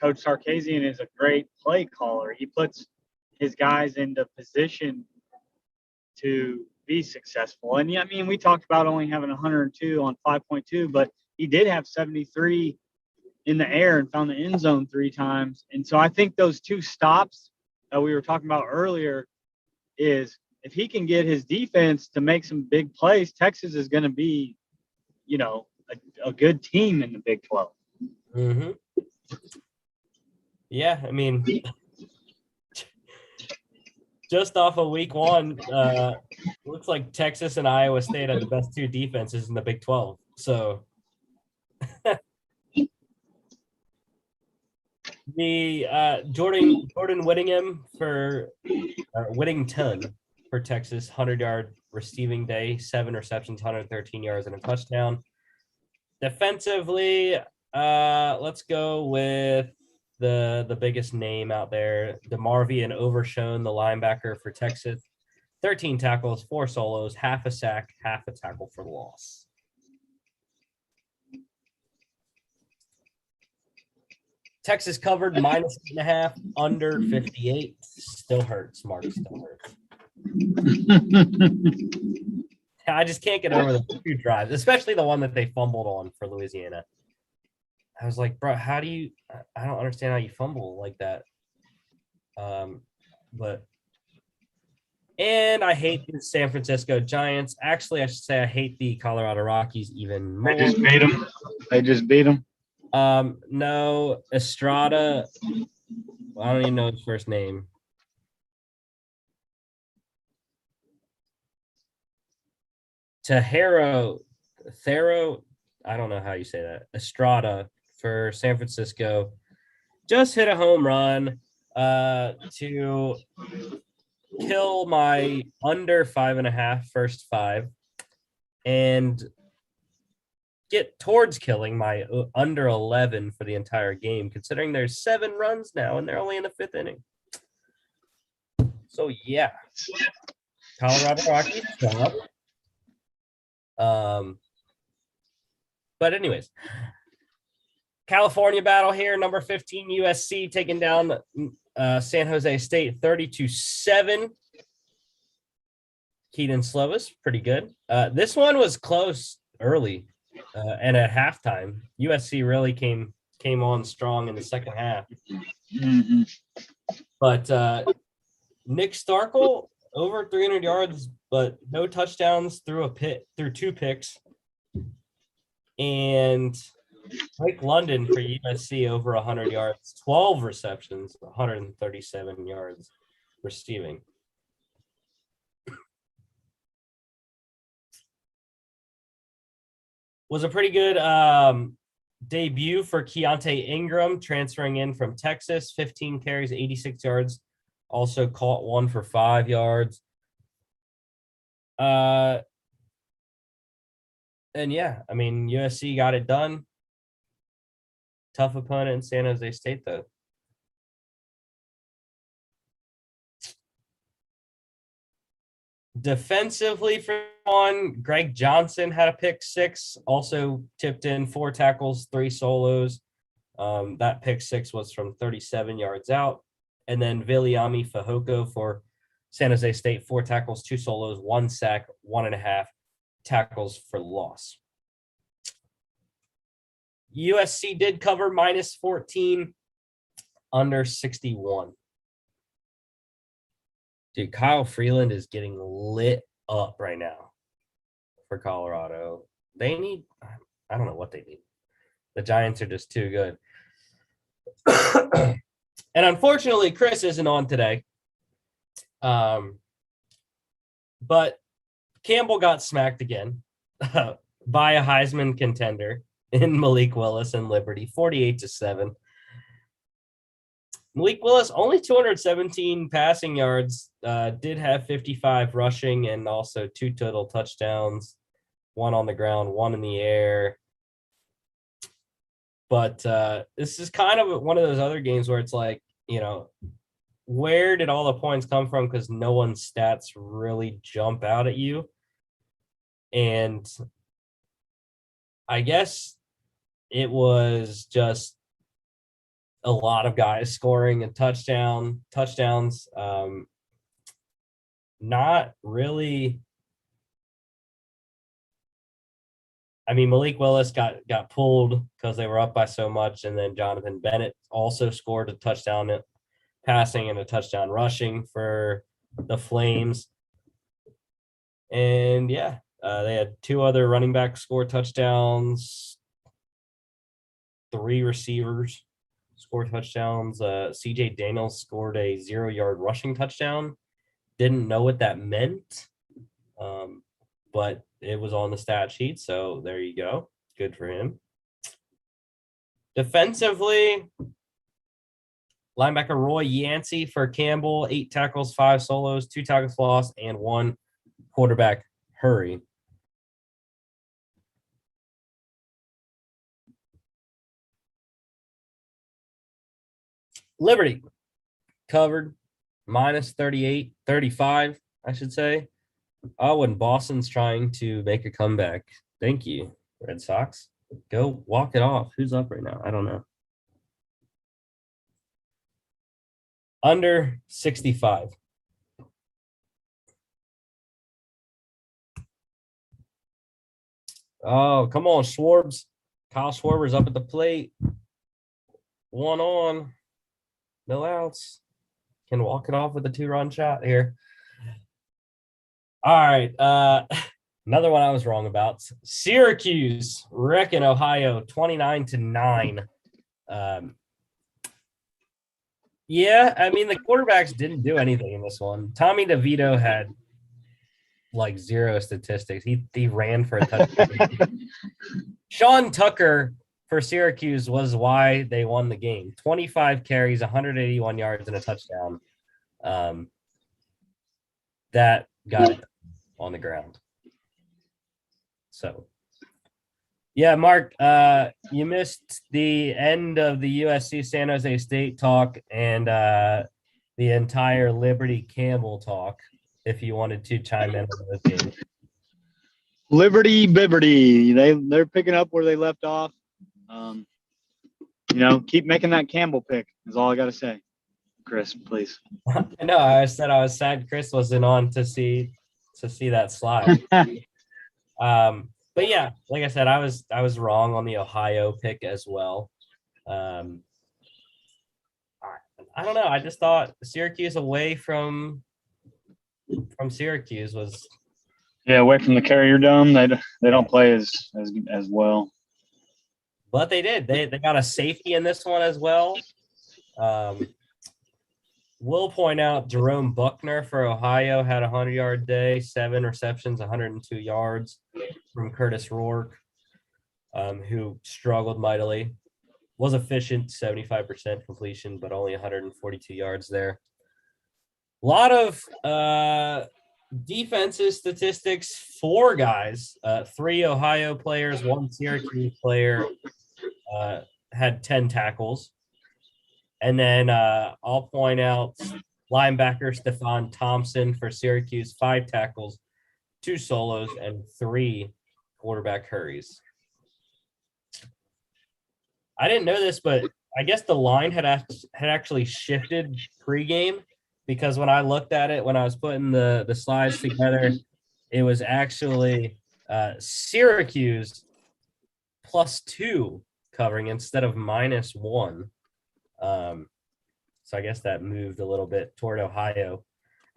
Speaker 2: Coach Sarkisian is a great play caller. He puts his guys into position to be successful. And yeah, I mean, we talked about only having 102 on 5.2, but he did have 73 in the air and found the end zone 3 times. And so I think those 2 stops that we were talking about earlier is, if he can get his defense to make some big plays, Texas is going to be, a good team in the Big 12.
Speaker 1: Mm-hmm. Yeah, I mean, just off of week 1, looks like Texas and Iowa State are the best 2 defenses in the Big 12. So the Jordan Whittingham for Whittington for Texas, 100-yard receiving day, 7 receptions, 113 yards, and a touchdown. Defensively, let's go with the biggest name out there, DeMarvion Overshone, the linebacker for Texas. 13 tackles, 4 solos, half a sack, half a tackle for loss. Texas covered -8.5, under 58. Still hurts, Mark. Still hurts. I just can't get over the 2 drives, especially the one that they fumbled on for Louisiana. I was like, bro, I don't understand how you fumble like that. And I hate the San Francisco Giants. Actually, I should say I hate the Colorado Rockies even more.
Speaker 2: They just beat them.
Speaker 1: No, Estrada. I don't even know his first name. Thero, I don't know how you say that. Estrada for San Francisco just hit a home run to kill my under 5.5 first 5 and get towards killing my under 11 for the entire game, considering there's 7 runs now and they're only in the 5th inning. So yeah, Colorado Rockies job. But anyways, California battle here. Number 15 USC taking down San Jose State 30-7. Keaton Slovis, pretty good. This one was close early, and at halftime, USC really came on strong in the second half.
Speaker 2: Mm-hmm.
Speaker 1: But Nick Starkel over 300 yards, but no touchdowns through 2 picks. And Mike London for USC over 100 yards, 12 receptions, 137 yards receiving. Was a pretty good debut for Keontae Ingram, transferring in from Texas, 15 carries, 86 yards. Also caught 1 for 5 yards. And yeah, I mean, USC got it done. tough opponent in San Jose State, though. Defensively for one, Greg Johnson had a pick six, also tipped in 4 tackles, 3 solos. That pick six was from 37 yards out. And then Viliami Fehoko for San Jose State, 4 tackles, 2 solos, 1 sack, 1.5 tackles for loss. USC did cover minus 14, under 61. Dude, Kyle Freeland is getting lit up right now for Colorado. They need, I don't know what they need. The Giants are just too good. And unfortunately, Chris isn't on today. But Campbell got smacked again by a Heisman contender in Malik Willis and Liberty, 48-7. Malik Willis, only 217 passing yards, did have 55 rushing and also 2 total touchdowns, 1 on the ground, 1 in the air. But this is kind of one of those other games where it's like, you know, where did all the points come from? Because no one's stats really jump out at you. And I guess it was just a lot of guys scoring a touchdowns. Not really. I mean, Malik Willis got pulled because they were up by so much, and then Jonathan Bennett also scored a touchdown passing and a touchdown rushing for the Flames. And yeah, they had 2 other running backs score touchdowns, 3 receivers scored touchdowns. CJ Daniels scored a 0-yard rushing touchdown. Didn't know what that meant, but it was on the stat sheet, so there you go. Good for him. Defensively, linebacker Roy Yancey for Campbell, 8 tackles, 5 solos, 2 tackles lost, and 1 quarterback hurry. Liberty covered minus 35, I should say. Oh, and Boston's trying to make a comeback. Thank you, Red Sox. Go walk it off. Who's up right now? I don't know. Under 65. Oh, come on, Schwarbs. Kyle Schwarber's up at the plate. 1 on. No outs. Can walk it off with a 2-run shot here. All right. Another one I was wrong about. Syracuse wrecking Ohio 29-9. Yeah, I mean, the quarterbacks didn't do anything in this one. Tommy DeVito had like 0 statistics. He ran for a touchdown. Sean Tucker for Syracuse was why they won the game. 25 carries, 181 yards, and a touchdown. That got it on the ground. So, yeah, Mark, you missed the end of the USC San Jose State talk and the entire Liberty Campbell talk, if you wanted to chime in on those games.
Speaker 2: Liberty Bibberty. They're picking up where they left off. Keep making that Campbell pick is all I got to say. Chris, please.
Speaker 1: No, I said I was sad Chris wasn't on to see that slide. But yeah, like I said, I was wrong on the Ohio pick as well. I don't know. I just thought Syracuse away from Syracuse was
Speaker 2: away from the Carrier Dome. They don't play as well.
Speaker 1: But they did. They got a safety in this one as well. We'll point out Jerome Buckner for Ohio had a 100-yard day, 7 receptions, 102 yards from Curtis Rourke, who struggled mightily. Was efficient, 75% completion, but only 142 yards there. A lot of defensive statistics, 4 guys, 3 Ohio players, 1 Syracuse player had 10 tackles. And then I'll point out linebacker Stephon Thompson for Syracuse, 5 tackles, 2 solos, and 3 quarterback hurries. I didn't know this, but I guess the line had actually shifted pregame, because when I looked at it, when I was putting the slides together, it was actually Syracuse +2 covering instead of -1. So I guess that moved a little bit toward Ohio,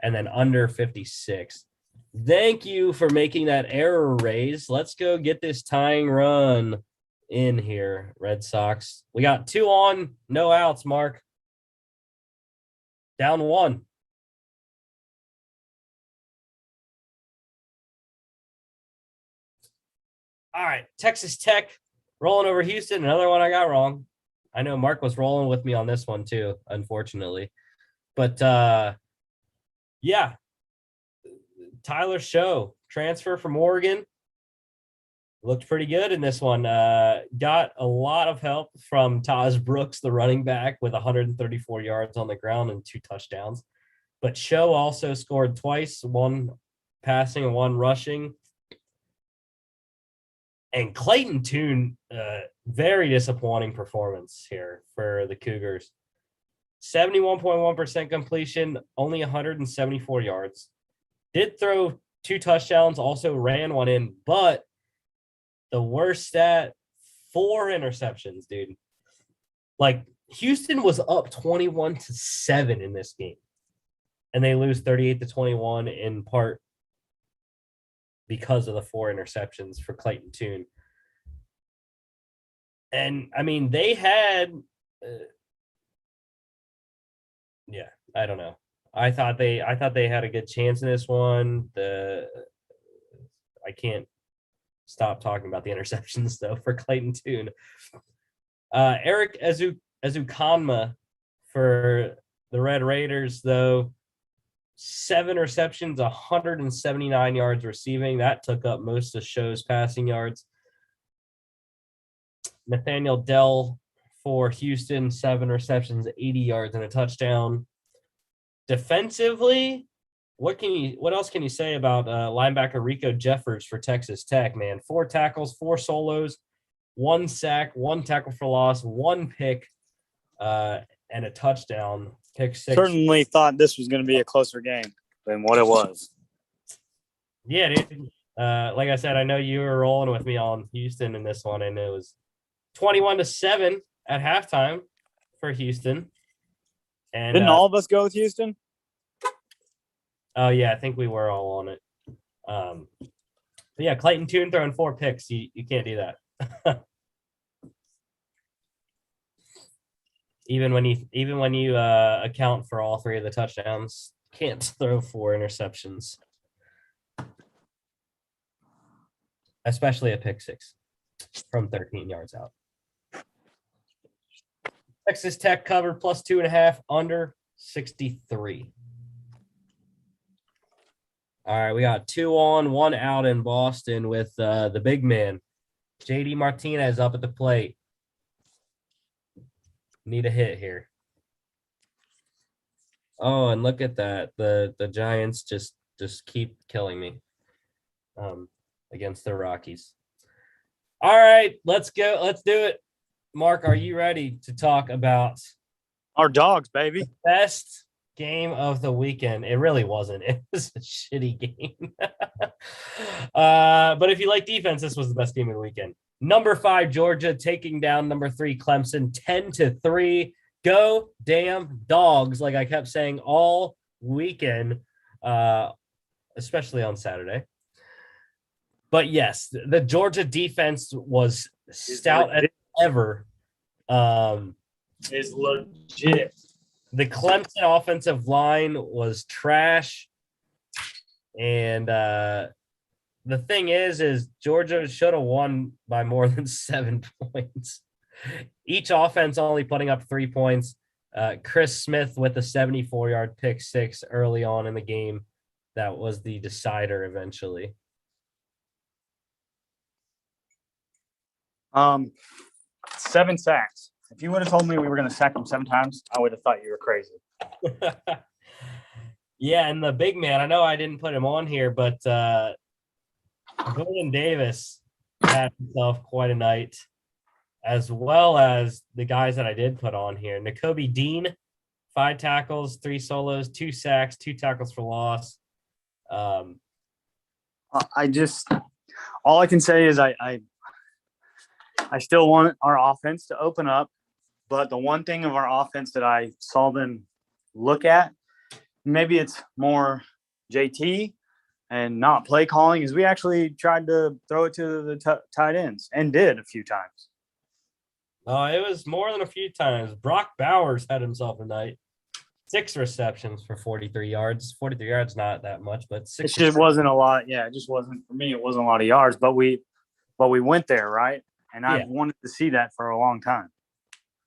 Speaker 1: and then under 56. Thank you for making that error raise. Let's go get this tying run in here, Red Sox. We got 2 on, no outs, Mark. Down 1. All right, Texas Tech rolling over Houston. Another one I got wrong. I know Mark was rolling with me on this one too, unfortunately. But yeah, Tyler Show, transfer from Oregon, looked pretty good in this one. Got a lot of help from Taj Brooks, the running back, with 134 yards on the ground and 2 touchdowns. But Show also scored twice, 1 passing and 1 rushing. And Clayton Tune, very disappointing performance here for the Cougars. 71.1% completion, only 174 yards. Did throw 2 touchdowns, also ran 1 in, but the worst stat, 4 interceptions, dude. Like, Houston was up 21-7 in this game, and they lose 38-21 in part because of the 4 interceptions for Clayton Tune. And I mean, they had, I don't know. I thought they had a good chance in this one. I can't stop talking about the interceptions though for Clayton Tune. Eric Ezukanma for the Red Raiders, though, 7 receptions, 179 yards receiving. That took up most of Show's passing yards. Nathaniel Dell for Houston, 7 receptions, 80 yards and a touchdown. Defensively, what else can you say about linebacker Rico Jeffers for Texas Tech, man? 4 tackles, 4 solos, 1 sack, 1 tackle for loss, 1 pick, and a touchdown. Pick 6.
Speaker 2: Certainly thought this was going to be a closer game than what it was.
Speaker 1: Yeah, dude. Like I said, I know you were rolling with me on Houston in this one, and it was 21-7 at halftime for Houston. And
Speaker 2: didn't all of us go with Houston?
Speaker 1: Oh yeah, I think we were all on it. But yeah, Clayton Tune throwing 4 picks. You can't do that. even when you account for all 3 of the touchdowns, can't throw 4 interceptions, especially a pick 6 from 13 yards out. Texas Tech covered +2.5, under 63. All right, we got 2 on, 1 out in Boston with the big man, JD Martinez, up at the plate. Need a hit here. Oh, and look at that. The Giants just keep killing me against the Rockies. All right, let's go. Let's do it. Mark, are you ready to talk about
Speaker 2: our dogs, baby?
Speaker 1: The best game of the weekend? It really wasn't. It was a shitty game. But if you like defense, this was the best game of the weekend. Number 5, Georgia taking down number 3, Clemson, 10-3. Go damn dogs, like I kept saying all weekend, especially on Saturday. But yes, the Georgia defense was stout as ever.
Speaker 2: Is legit.
Speaker 1: The Clemson offensive line was trash. And the thing is Georgia should have won by more than 7 points. Each offense only putting up 3 points. Chris Smith with a 74-yard pick 6 early on in the game. That was the decider eventually.
Speaker 3: 7 sacks. If you would have told me we were going to sack him 7 times, I would have thought you were crazy.
Speaker 1: Yeah, and the big man, I know I didn't put him on here, but Jordan Davis had himself quite a night, as well as the guys that I did put on here. Nakobe Dean, 5 tackles, 3 solos, 2 sacks, 2 tackles for loss.
Speaker 3: All I can say is I still want our offense to open up, but the one thing of our offense that I saw them look at, maybe it's more JT and not play calling, is we actually tried to throw it to the tight ends and did a few times.
Speaker 1: Oh, it was more than a few times. Brock Bowers had himself a night. 6 receptions for 43 yards. 43 yards, not that much, but 6.
Speaker 3: It just wasn't a lot. Yeah, it just wasn't for me. It wasn't a lot of yards, but we went there, right? And I've wanted to see that for a long time.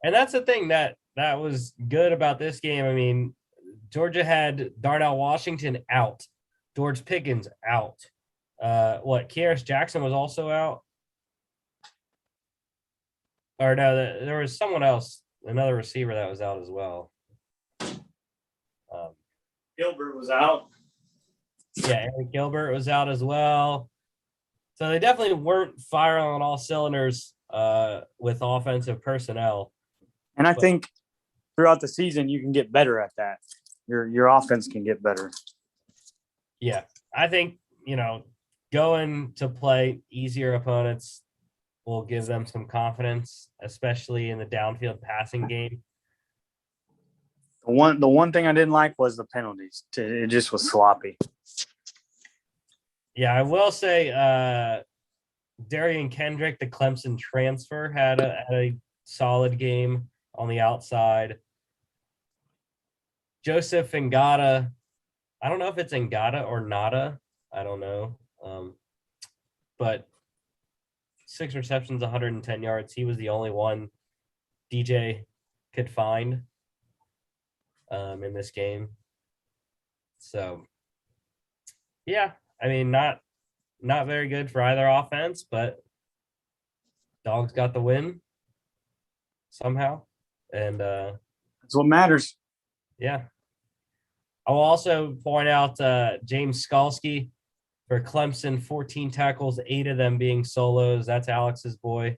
Speaker 1: And that's the thing that was good about this game. I mean, Georgia had Darnell Washington out, George Pickens out. Kearis Jackson was also out. Or no, there was someone else, another receiver that was out as well.
Speaker 3: Gilbert was out.
Speaker 1: Yeah, Eric Gilbert was out as well. So they definitely weren't firing on all cylinders with offensive personnel.
Speaker 3: And I think throughout the season you can get better at that. Your offense can get better.
Speaker 1: Yeah, I think, going to play easier opponents will give them some confidence, especially in the downfield passing game.
Speaker 3: The one thing I didn't like was the penalties. It just was sloppy.
Speaker 1: Yeah, I will say Darian Kendrick, the Clemson transfer, had a solid game on the outside. Joseph Ngata, I don't know if it's Ngata or Nada. I don't know. But 6 receptions, 110 yards. He was the only one DJ could find in this game. So, yeah, I mean, not very good for either offense, but Dogs got the win somehow. And
Speaker 3: that's what matters.
Speaker 1: Yeah. I will also point out James Skalski for Clemson, 14 tackles, 8 of them being solos. That's Alex's boy.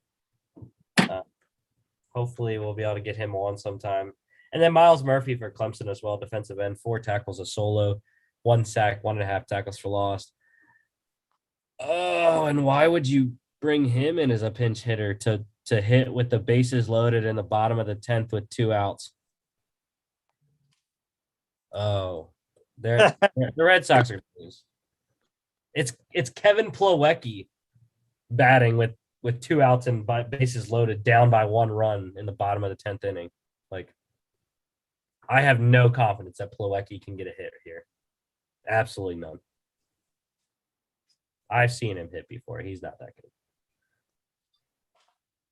Speaker 1: Hopefully we'll be able to get him on sometime. And then Miles Murphy for Clemson as well, defensive end, 4 tackles, a solo, 1 sack, 1.5 tackles for loss. Oh, and why would you bring him in as a pinch hitter to hit with the bases loaded in the bottom of the 10th with 2 outs? Oh, the Red Sox are lose. It's Kevin Plawecki batting with 2 outs and bases loaded, down by 1 run in the bottom of the 10th inning. Like, I have no confidence that Plawecki can get a hit here. Absolutely none. I've seen him hit before. He's not that good.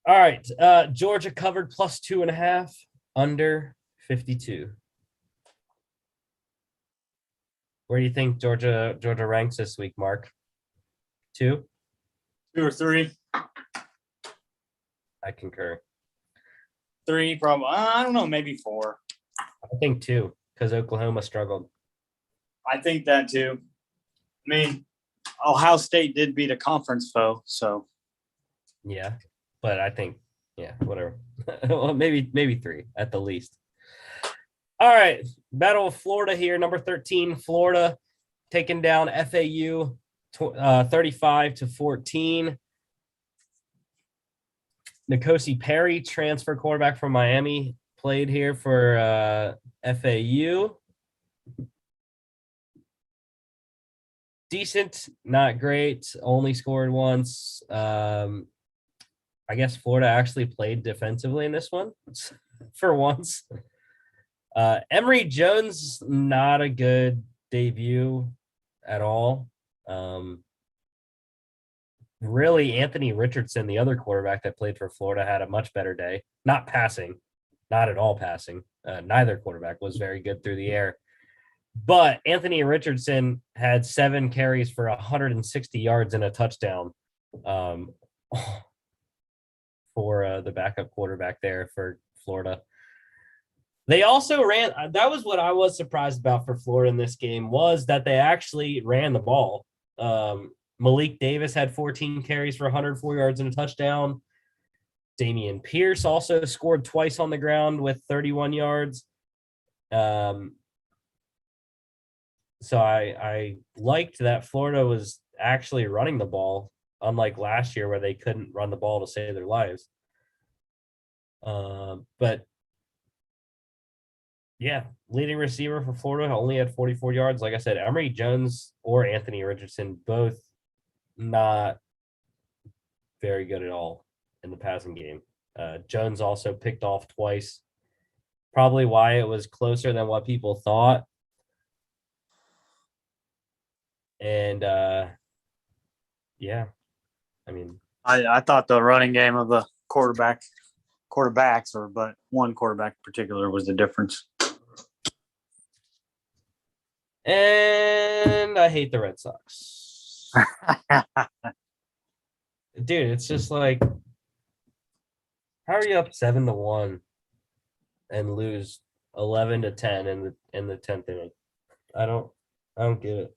Speaker 1: All right. Georgia covered plus 2.5, under 52. Where do you think Georgia ranks this week, Mark? 2?
Speaker 3: 2 or 3.
Speaker 1: I concur.
Speaker 3: 3, probably. I don't know, maybe 4.
Speaker 1: I think 2, because Oklahoma struggled.
Speaker 3: I think that too. I mean, Ohio State did beat a conference foe, so.
Speaker 1: Yeah, but I think, whatever. Well, maybe 3 at the least. All right, Battle of Florida here. Number 13, Florida, taking down FAU 35-14. N'Kosi Perry, transfer quarterback from Miami, played here for FAU. Decent, not great. Only scored once. I guess Florida actually played defensively in this one for once. Emory Jones, not a good debut at all. Really, Anthony Richardson, the other quarterback that played for Florida, had a much better day. Not passing, not at all passing. Neither quarterback was very good through the air. But Anthony Richardson had 7 carries for 160 yards and a touchdown for the backup quarterback there for Florida. They also ran. That was what I was surprised about for Florida in this game, was that they actually ran the ball. Malik Davis had 14 carries for 104 yards and a touchdown. Damian Pierce also scored twice on the ground with 31 yards. So I liked that Florida was actually running the ball, unlike last year where they couldn't run the ball to save their lives. But yeah, leading receiver for Florida only had 44 yards. Like I said, Emory Jones or Anthony Richardson, both not very good at all in the passing game. Jones also picked off twice, probably why it was closer than what people thought. And yeah, I mean,
Speaker 3: I thought the running game of the quarterbacks, but one quarterback in particular was the difference.
Speaker 1: And I hate the Red Sox. Dude, it's just like, how are you up 7-1 and lose 11-10 in the 10th inning? I don't get it.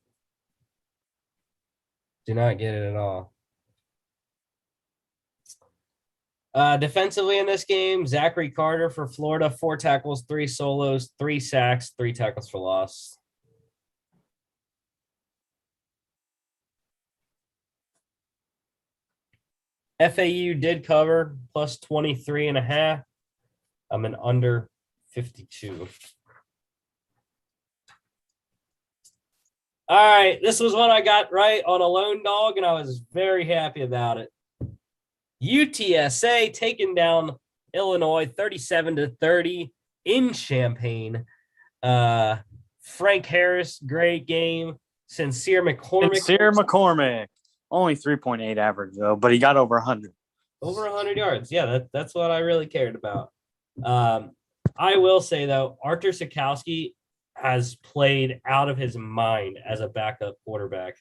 Speaker 1: Do not get it at all. Defensively in this game, Zachary Carter for Florida, 4 tackles, 3 solos, 3 sacks, 3 tackles for loss. FAU did cover plus 23.5. I'm an under 52. All right, this was one I got right on a lone dog, and I was very happy about it. UTSA taking down Illinois 37-30 in Champaign. Frank Harris, great game. Sincere McCormick.
Speaker 3: Only 3.8 average, though, but he got over 100.
Speaker 1: Over 100 yards. Yeah, that's what I really cared about. I will say, though, Artur Sikowski has played out of his mind as a backup quarterback.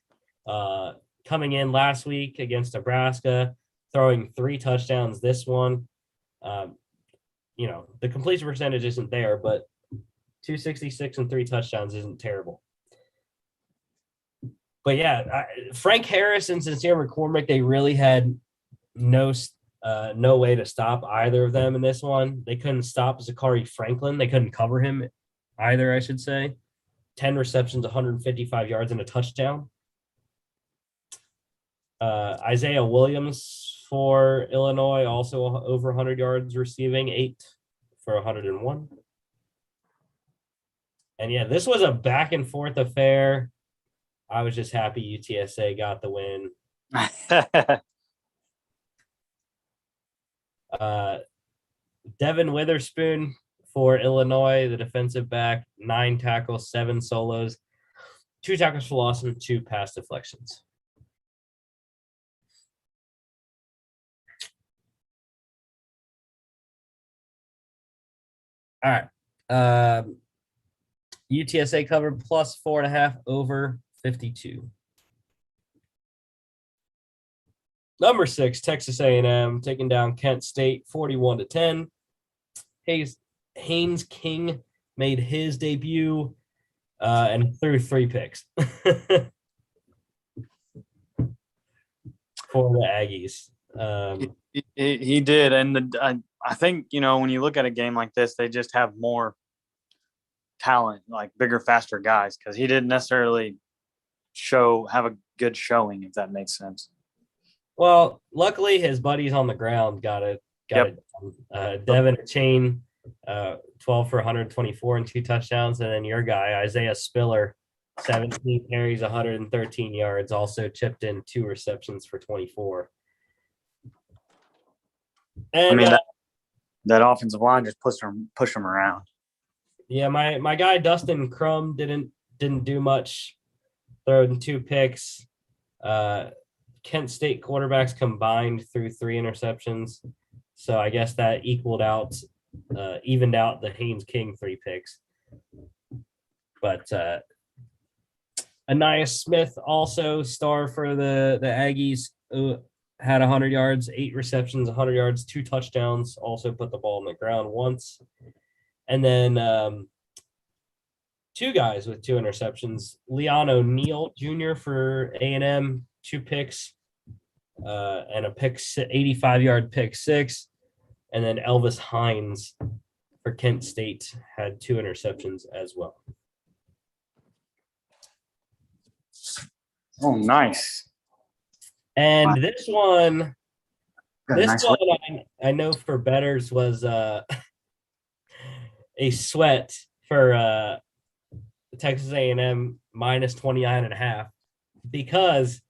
Speaker 1: Coming in last week against Nebraska, throwing 3 touchdowns this one. The completion percentage isn't there, but 266 and 3 touchdowns isn't terrible. But yeah, Frank Harris and Sincere McCormick, they really had no way to stop either of them in this one. They couldn't stop Zachary Franklin. They couldn't cover him either, I should say. 10 receptions, 155 yards, and a touchdown. Isaiah Williams for Illinois, also over 100 yards receiving, 8 for 101. And yeah, this was a back and forth affair. I was just happy UTSA got the win. Devin Witherspoon for Illinois, the defensive back, 9 tackles, 7 solos, 2 tackles for loss, and 2 pass deflections. All right. UTSA covered plus 4.5 over 52. Number 6, Texas A&M taking down Kent State 41-10. Haynes King made his debut and threw 3 picks for the Aggies.
Speaker 3: He did, and I think when you look at a game like this, they just have more talent, like bigger, faster guys, because he didn't necessarily have a good showing, if that makes sense.
Speaker 1: Well, luckily his buddies on the ground got it done. Devin Chain, 12 for 124 and 2 touchdowns, and then your guy Isaiah Spiller, 17 carries, 113 yards, also chipped in 2 receptions for 24. And
Speaker 3: that offensive line just push them around.
Speaker 1: Yeah, my guy Dustin Crum didn't do much, throwing 2 picks. Kent State quarterbacks combined threw 3 interceptions, so I guess that evened out the Haynes King 3 picks. But Anais Smith, also star for the Aggies, had 100 yards, 8 receptions, 100 yards, 2 touchdowns. Also put the ball on the ground once. And then 2 guys with 2 interceptions. Leon O'Neal Jr. for A&M, 2 picks, and a 85-yard pick 6. And then Elvis Hines for Kent State had 2 interceptions as well.
Speaker 3: Oh, nice.
Speaker 1: And this one,
Speaker 3: Nice.
Speaker 1: I know for bettors was a sweat for Texas A&M minus 29.5 because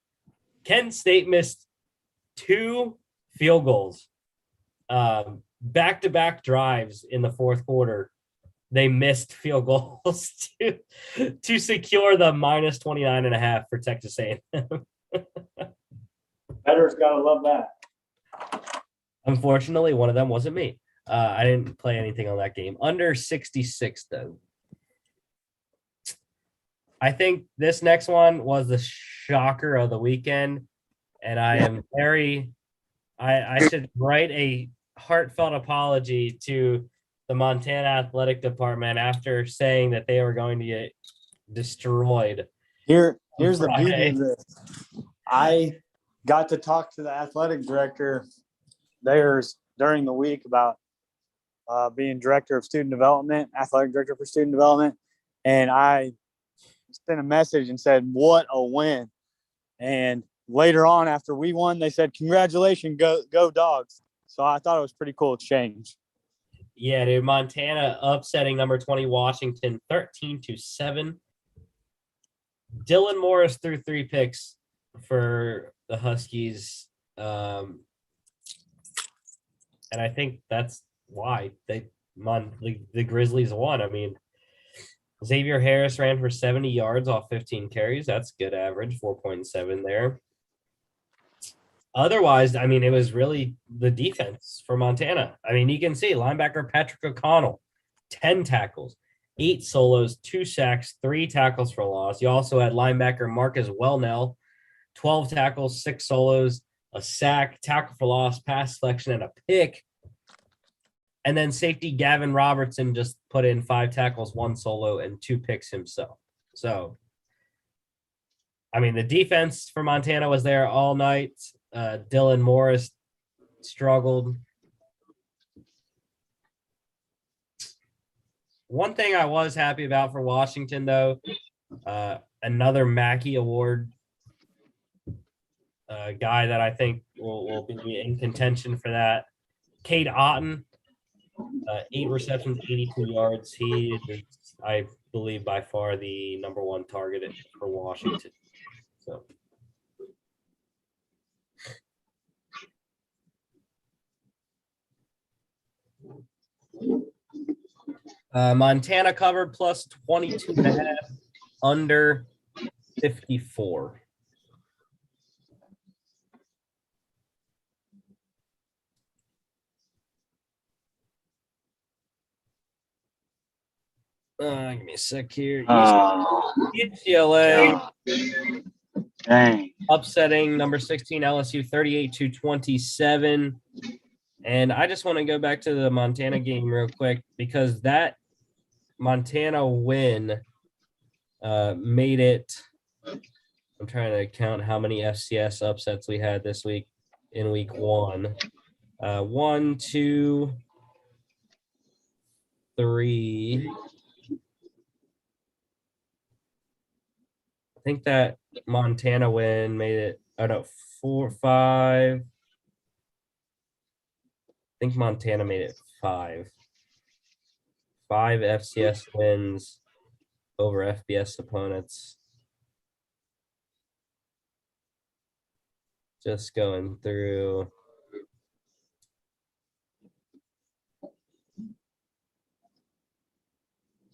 Speaker 1: Kent State missed 2 field goals, back-to-back drives in the fourth quarter. They missed field goals to secure the minus 29.5 for Texas A&M.
Speaker 3: Bettors gotta love that.
Speaker 1: Unfortunately, one of them wasn't me. I didn't play anything on that game. Under 66, though. I think this next one was the shocker of the weekend, and I am I should write a heartfelt apology to the Montana Athletic Department after saying that they were going to get destroyed.
Speaker 3: Here's the beauty of this. I got to talk to the athletic director theirs during the week about being director of student development, athletic director for student development. And I sent a message and said, what a win. And later on, after we won, they said, congratulations, go Dogs. So I thought it was pretty cool exchange.
Speaker 1: Yeah, dude, Montana upsetting number 20 Washington 13-7. Dylan Morris threw 3 picks for the Huskies. And I think that's why the Grizzlies won. I mean, Xavier Harris ran for 70 yards off 15 carries. That's good average, 4.7 there. Otherwise, I mean, it was really the defense for Montana. I mean, you can see linebacker Patrick O'Connell, 10 tackles, 8 solos, 2 sacks, 3 tackles for loss. You also had linebacker Marcus Wellnell, 12 tackles, 6 solos, a sack, tackle for loss, pass deflection, and a pick. And then safety Gavin Robertson just put in 5 tackles, 1 solo, and 2 picks himself. So, I mean, the defense for Montana was there all night. Dylan Morris struggled. One thing I was happy about for Washington, though, another Mackey Award guy that I think will be in contention for that. Cade Otten, 8 receptions, 82 yards. He is, I believe, by far the number 1 target for Washington. So. Montana covered plus 22.5, under 54. Give me a sec here. UCLA upsetting number 16 LSU 38-27. And I just want to go back to the Montana game real quick because that Montana win made it. I'm trying to count how many FCS upsets we had this week in week 1. 1, 2, 3. I think that Montana win made it. Oh no, 4, 5. I think Montana made it 5. 5 FCS wins over FBS opponents. Just going through.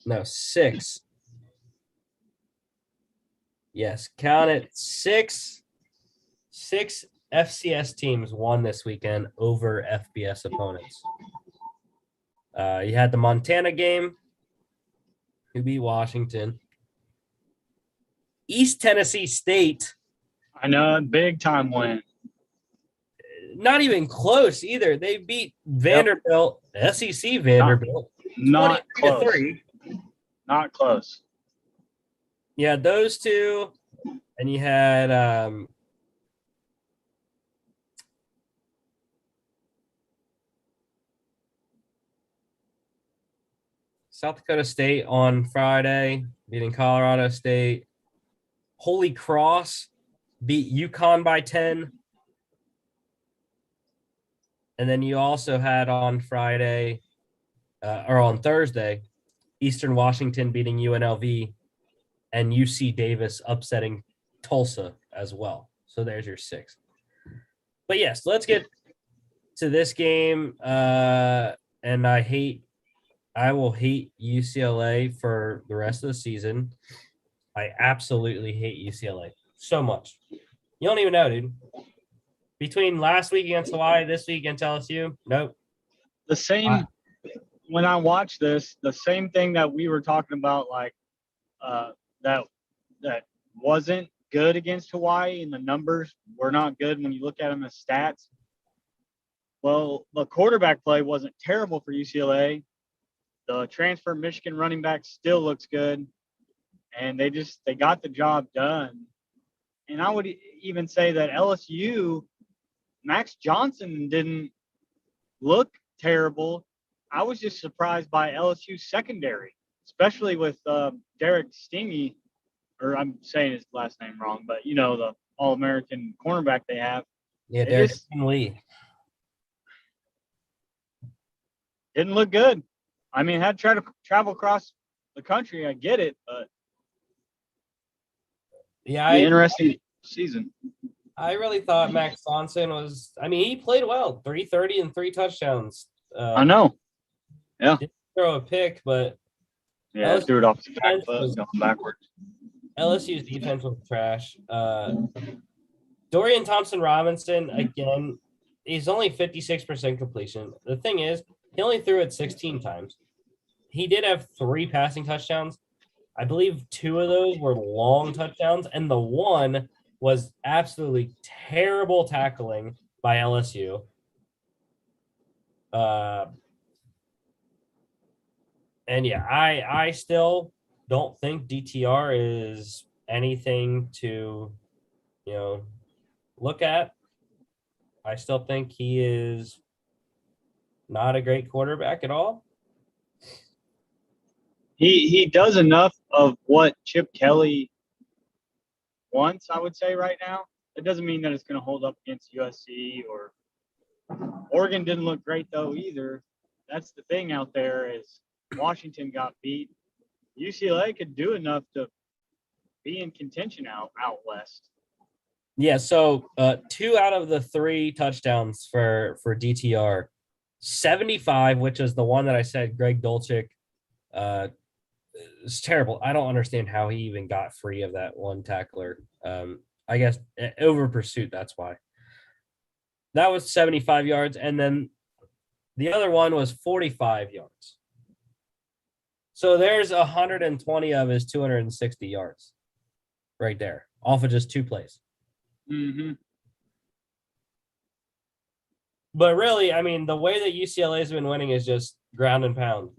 Speaker 1: No, 6. Yes, count it. 6 FCS teams won this weekend over FBS opponents. You had the Montana game, who beat Washington. East Tennessee State.
Speaker 2: I know, big time win.
Speaker 1: not even close either. They beat Vanderbilt, SEC Vanderbilt,
Speaker 2: Not
Speaker 1: 23-3.
Speaker 2: Not close.
Speaker 1: Yeah, those two, and you had South Dakota State on Friday, beating Colorado State. Holy Cross beat UConn by 10. And then you also had on Friday, or on Thursday, Eastern Washington beating UNLV and UC Davis upsetting Tulsa as well. So there's your 6. But yes, let's get to this game. And I will hate UCLA for the rest of the season. I absolutely hate UCLA so much. You don't even know, dude. Between last week against Hawaii, this week against LSU, nope.
Speaker 2: The same when I watched this, the same thing that we were talking about, like that wasn't good against Hawaii, and the numbers were not good when you look at them as stats. Well, the quarterback play wasn't terrible for UCLA. The transfer Michigan running back still looks good, and they got the job done. And I would even say that LSU, Max Johnson didn't look terrible. I was just surprised by LSU's secondary, especially with Derek Stingley, or I'm saying his last name wrong, but the All-American cornerback they have.
Speaker 1: Yeah, Derek Stingley.
Speaker 2: Didn't look good. I mean, had to try to travel across the country. I get it, but
Speaker 1: yeah,
Speaker 2: interesting season.
Speaker 1: I really thought Max Johnson was. I mean, he played well. 330 and 3 touchdowns.
Speaker 2: I know. Yeah.
Speaker 1: Didn't throw a pick, but
Speaker 2: LSU threw it off the back foot, going backwards.
Speaker 1: LSU's defense was trash. Dorian Thompson-Robinson, again, he's only 56% completion. The thing is, he only threw it 16 times. He did have 3 passing touchdowns. I believe 2 of those were long touchdowns, and the one was absolutely terrible tackling by LSU. And yeah, I still don't think DTR is anything to, look at. I still think he is not a great quarterback at all.
Speaker 2: He does enough of what Chip Kelly wants, I would say, right now. It doesn't mean that it's going to hold up against USC or Oregon. Didn't look great though either. That's the thing out there is Washington got beat. UCLA could do enough to be in contention out west.
Speaker 1: Yeah, so 2 out of the 3 touchdowns for DTR, 75, which is the one that I said Greg Dulcich. It's terrible. I don't understand how he even got free of that one tackler. I guess over pursuit, that's why. That was 75 yards, and then the other one was 45 yards. So there's 120 of his 260 yards right there off of just 2 plays.
Speaker 2: Mm-hmm.
Speaker 1: But really, I mean, the way that UCLA has been winning is just ground and pound.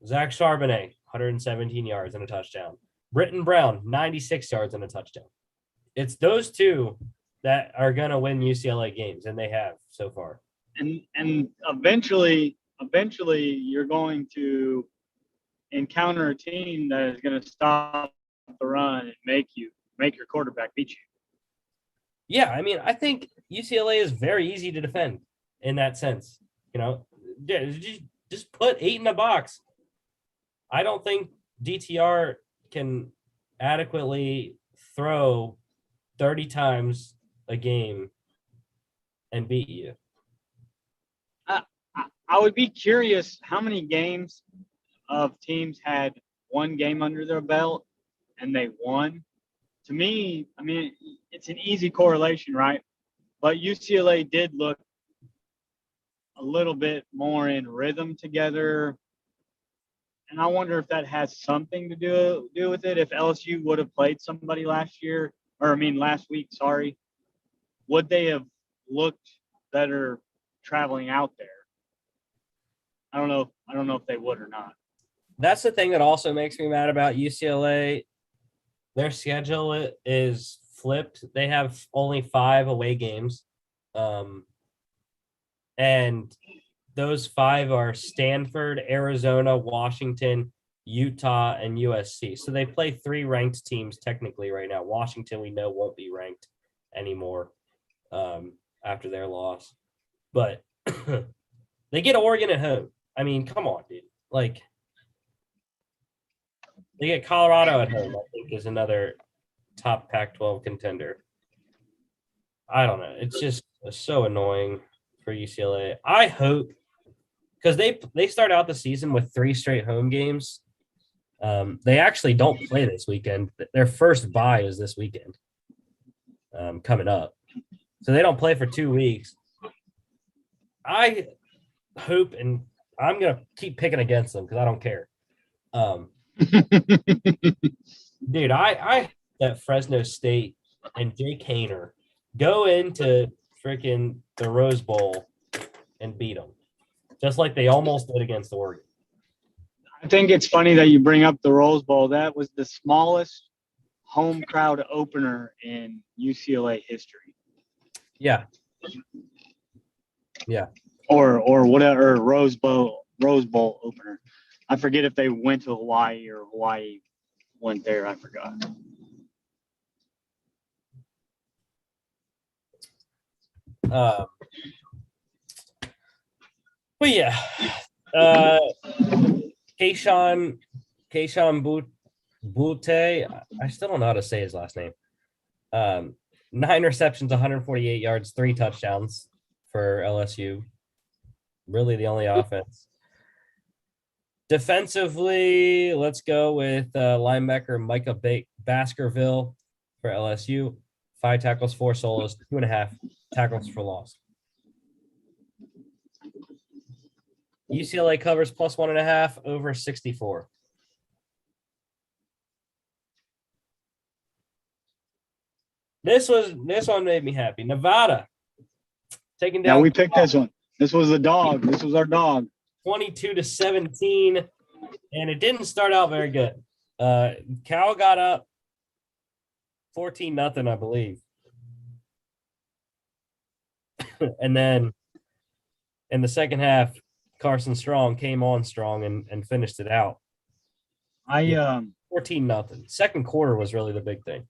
Speaker 1: Zach Charbonnet, 117 yards and a touchdown. Britton Brown, 96 yards and a touchdown. It's those 2 that are going to win UCLA games, and they have so far.
Speaker 2: And eventually you're going to encounter a team that is going to stop the run and make your quarterback beat you.
Speaker 1: Yeah, I mean, I think UCLA is very easy to defend in that sense. Just put 8 in the box. I don't think DTR can adequately throw 30 times a game and beat you.
Speaker 2: I would be curious how many games of teams had one game under their belt and they won. To me, I mean, it's an easy correlation, right? But UCLA did look a little bit more in rhythm together. And I wonder if that has something to do with it. If LSU would have played somebody last week, would they have looked that are traveling out there. I don't know if they would or not.
Speaker 1: That's the thing that also makes me mad about UCLA. Their schedule is flipped. They have only 5 away games. And those 5 are Stanford, Arizona, Washington, Utah, and USC. So they play 3 ranked teams technically right now. Washington, we know, won't be ranked anymore after their loss. But they get Oregon at home. I mean, come on, dude. Like, they get Colorado at home, I think, is another top Pac-12 contender. I don't know. It's just so annoying for UCLA. I hope, because they start out the season with 3 straight home games. They actually don't play this weekend. Their first bye is this weekend coming up. So they don't play for 2 weeks. I hope, and I'm going to keep picking against them because I don't care. Dude, I that Fresno State and Jake Haener go into freaking the Rose Bowl and beat them, just like they almost did against Oregon.
Speaker 2: I think it's funny that you bring up the Rose Bowl. That was the smallest home crowd opener in UCLA history.
Speaker 1: Yeah. Yeah.
Speaker 2: Or whatever, Rose Bowl opener. I forget if they went to Hawaii or Hawaii went there. I forgot.
Speaker 1: But yeah, Keyshawn Butte. I still don't know how to say his last name. 9 receptions, 148 yards, 3 touchdowns for LSU. Really the only offense. Defensively, let's go with linebacker Micah Baskerville for LSU. 5 tackles, 4 solos, 2.5 tackles for loss. UCLA covers plus 1.5 over 64. This one made me happy. Nevada taking down.
Speaker 2: Yeah, we picked this one. This was the dog. This was our dog.
Speaker 1: 22-17, and it didn't start out very good. Cal got up 14-0, I believe. And then in the second half, Carson Strong came on strong and finished it out. 14-0. Second quarter was really the big thing.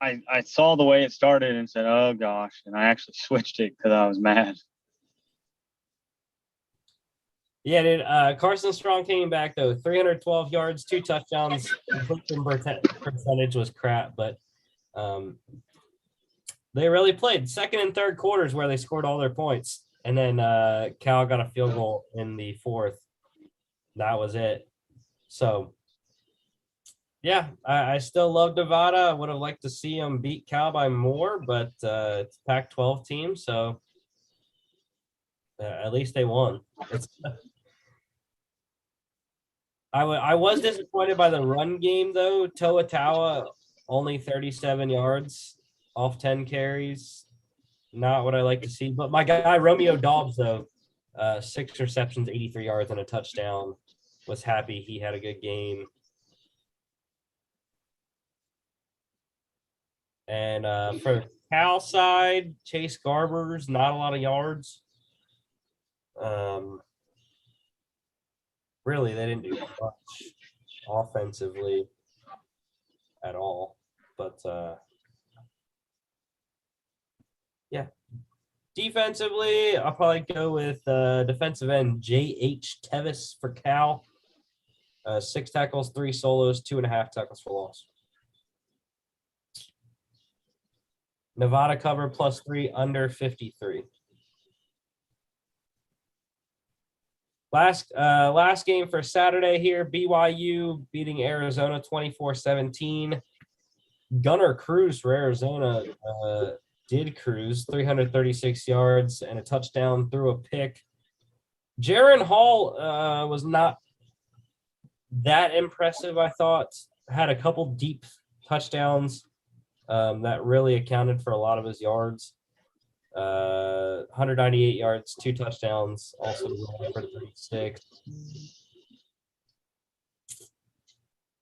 Speaker 2: I saw the way it started and said, "Oh gosh," and I actually switched it because I was mad.
Speaker 1: Yeah, dude. Carson Strong came back though, 312 yards, 2 touchdowns. Completion percentage was crap, but they really played. Second and third quarters where they scored all their points, and then Cal got a field goal in the 4th. That was it. So, yeah, I still love Nevada. I would have liked to see them beat Cal by more, but it's a Pac-12 team, so at least they won. I was disappointed by the run game, though. Toa Taua, only 37 yards off 10 carries. Not what I like to see. But my guy, Romeo Dobbs, though, 6 receptions, 83 yards, and a touchdown. Was happy he had a good game. And for Cal side, Chase Garber's not a lot of yards. Really, they didn't do much offensively at all. But, yeah. Defensively, I'll probably go with defensive end J.H. Tevis for Cal. 6 tackles, 3 solos, 2.5 tackles for loss. Nevada cover plus 3 under 53. Last game for Saturday here, BYU beating Arizona 24-17. Gunnar Cruz for Arizona did cruise 336 yards and a touchdown through a pick. Jaron Hall was not that impressive, I thought. Had a couple deep touchdowns that really accounted for a lot of his yards. 198 yards, 2 touchdowns, also ran for 36.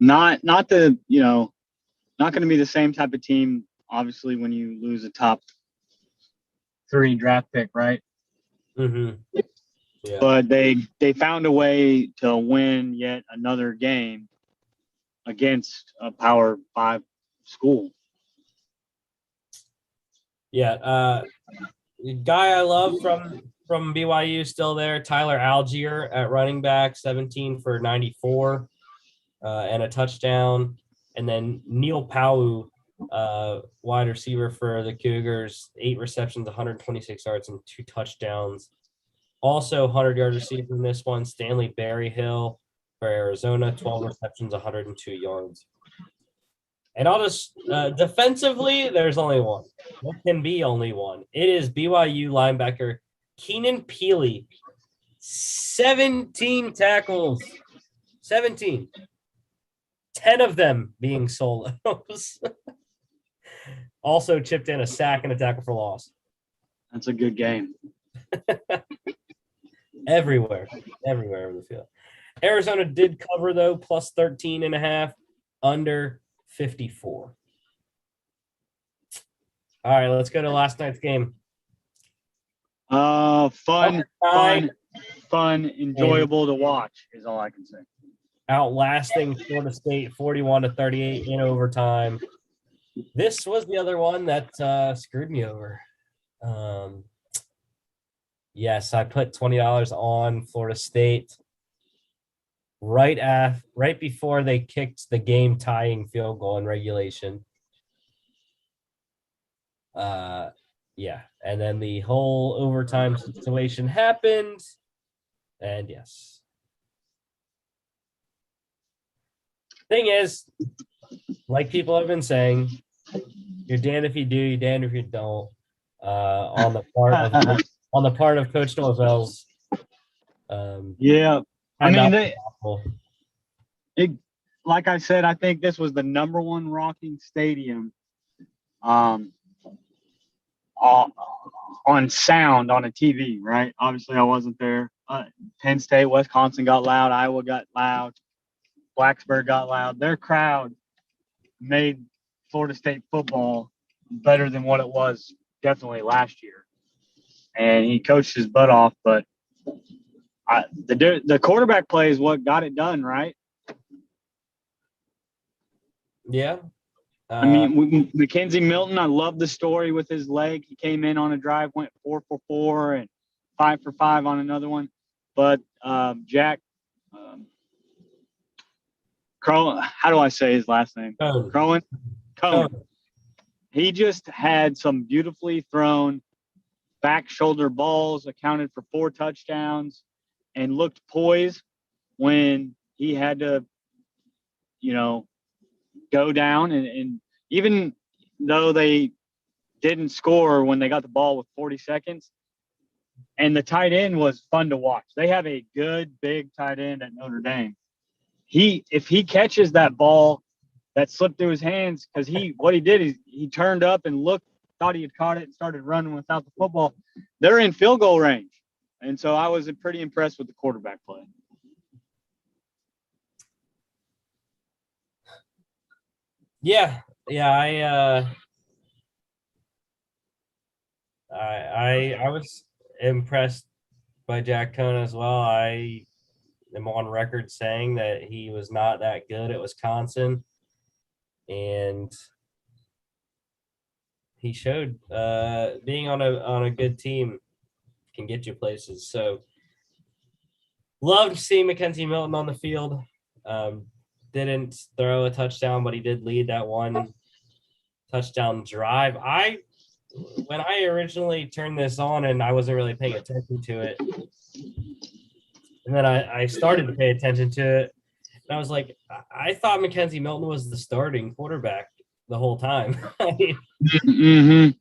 Speaker 2: Not the, not going to be the same type of team, obviously, when you lose a top 3 draft pick, right?
Speaker 1: Mm-hmm. Yeah.
Speaker 2: But they found a way to win yet another game against a Power 5 school.
Speaker 1: Yeah. The guy I love from BYU still there, Tyler Algier at running back, 17 for 94 and a touchdown. And then Neil Pau, wide receiver for the Cougars, 8 receptions, 126 yards, and 2 touchdowns. Also 100-yard receiver in this one, Stanley Berryhill for Arizona, 12 receptions, 102 yards. And I'll just defensively, there's only one. There can be only one. It is BYU linebacker Keenan Peely. 17 tackles. 17. 10 of them being solos. Also chipped in a sack and a tackle for loss.
Speaker 2: That's a good game.
Speaker 1: Everywhere over the field. Arizona did cover, though, plus 13.5, under 54. All right, let's go to last night's game.
Speaker 2: Fun, enjoyable to watch is all I can say.
Speaker 1: Outlasting Florida State 41-38 in overtime. This was the other one that screwed me over. Yes, I put $20 on Florida State right before they kicked the game tying field goal in regulation. Yeah, and then the whole overtime situation happened, and yes. Thing is, like people have been saying, you're damned if you do, you're damned if you don't. On the part of Coach Norvell's.
Speaker 2: Yeah, I mean, like I said, I think this was the number one rocking stadium on sound on a TV, right? Obviously, I wasn't there. Penn State, Wisconsin got loud. Iowa got loud. Blacksburg got loud. Their crowd made Florida State football better than what it was definitely last year. And he coached his butt off, but the quarterback play is what got it done, right?
Speaker 1: Yeah.
Speaker 2: I mean, Mackenzie Milton, I love the story with his leg. He came in on a drive, went 4 for 4 and 5 for 5 on another one. But Jack Crow, how do I say his last name? Cohen. He just had some beautifully thrown back shoulder balls, accounted for 4 touchdowns, and looked poised when he had to, go down. And even though they didn't score when they got the ball with 40 seconds, and the tight end was fun to watch. They have a good, big tight end at Notre Dame. If he catches that ball that slipped through his hands, because what he did is he turned up and looked, thought he had caught it and started running without the football. They're in field goal range. And so I was pretty impressed with the quarterback play.
Speaker 1: Yeah. I was impressed by Jack Cohn as well. I am on record saying that he was not that good at Wisconsin, and he showed being on a good team can get you places. So loved seeing Mackenzie Milton on the field. Didn't throw a touchdown, but he did lead that one touchdown drive. When I originally turned this on and I wasn't really paying attention to it, and then I started to pay attention to it, and I was like, I thought Mackenzie Milton was the starting quarterback the whole time. I didn't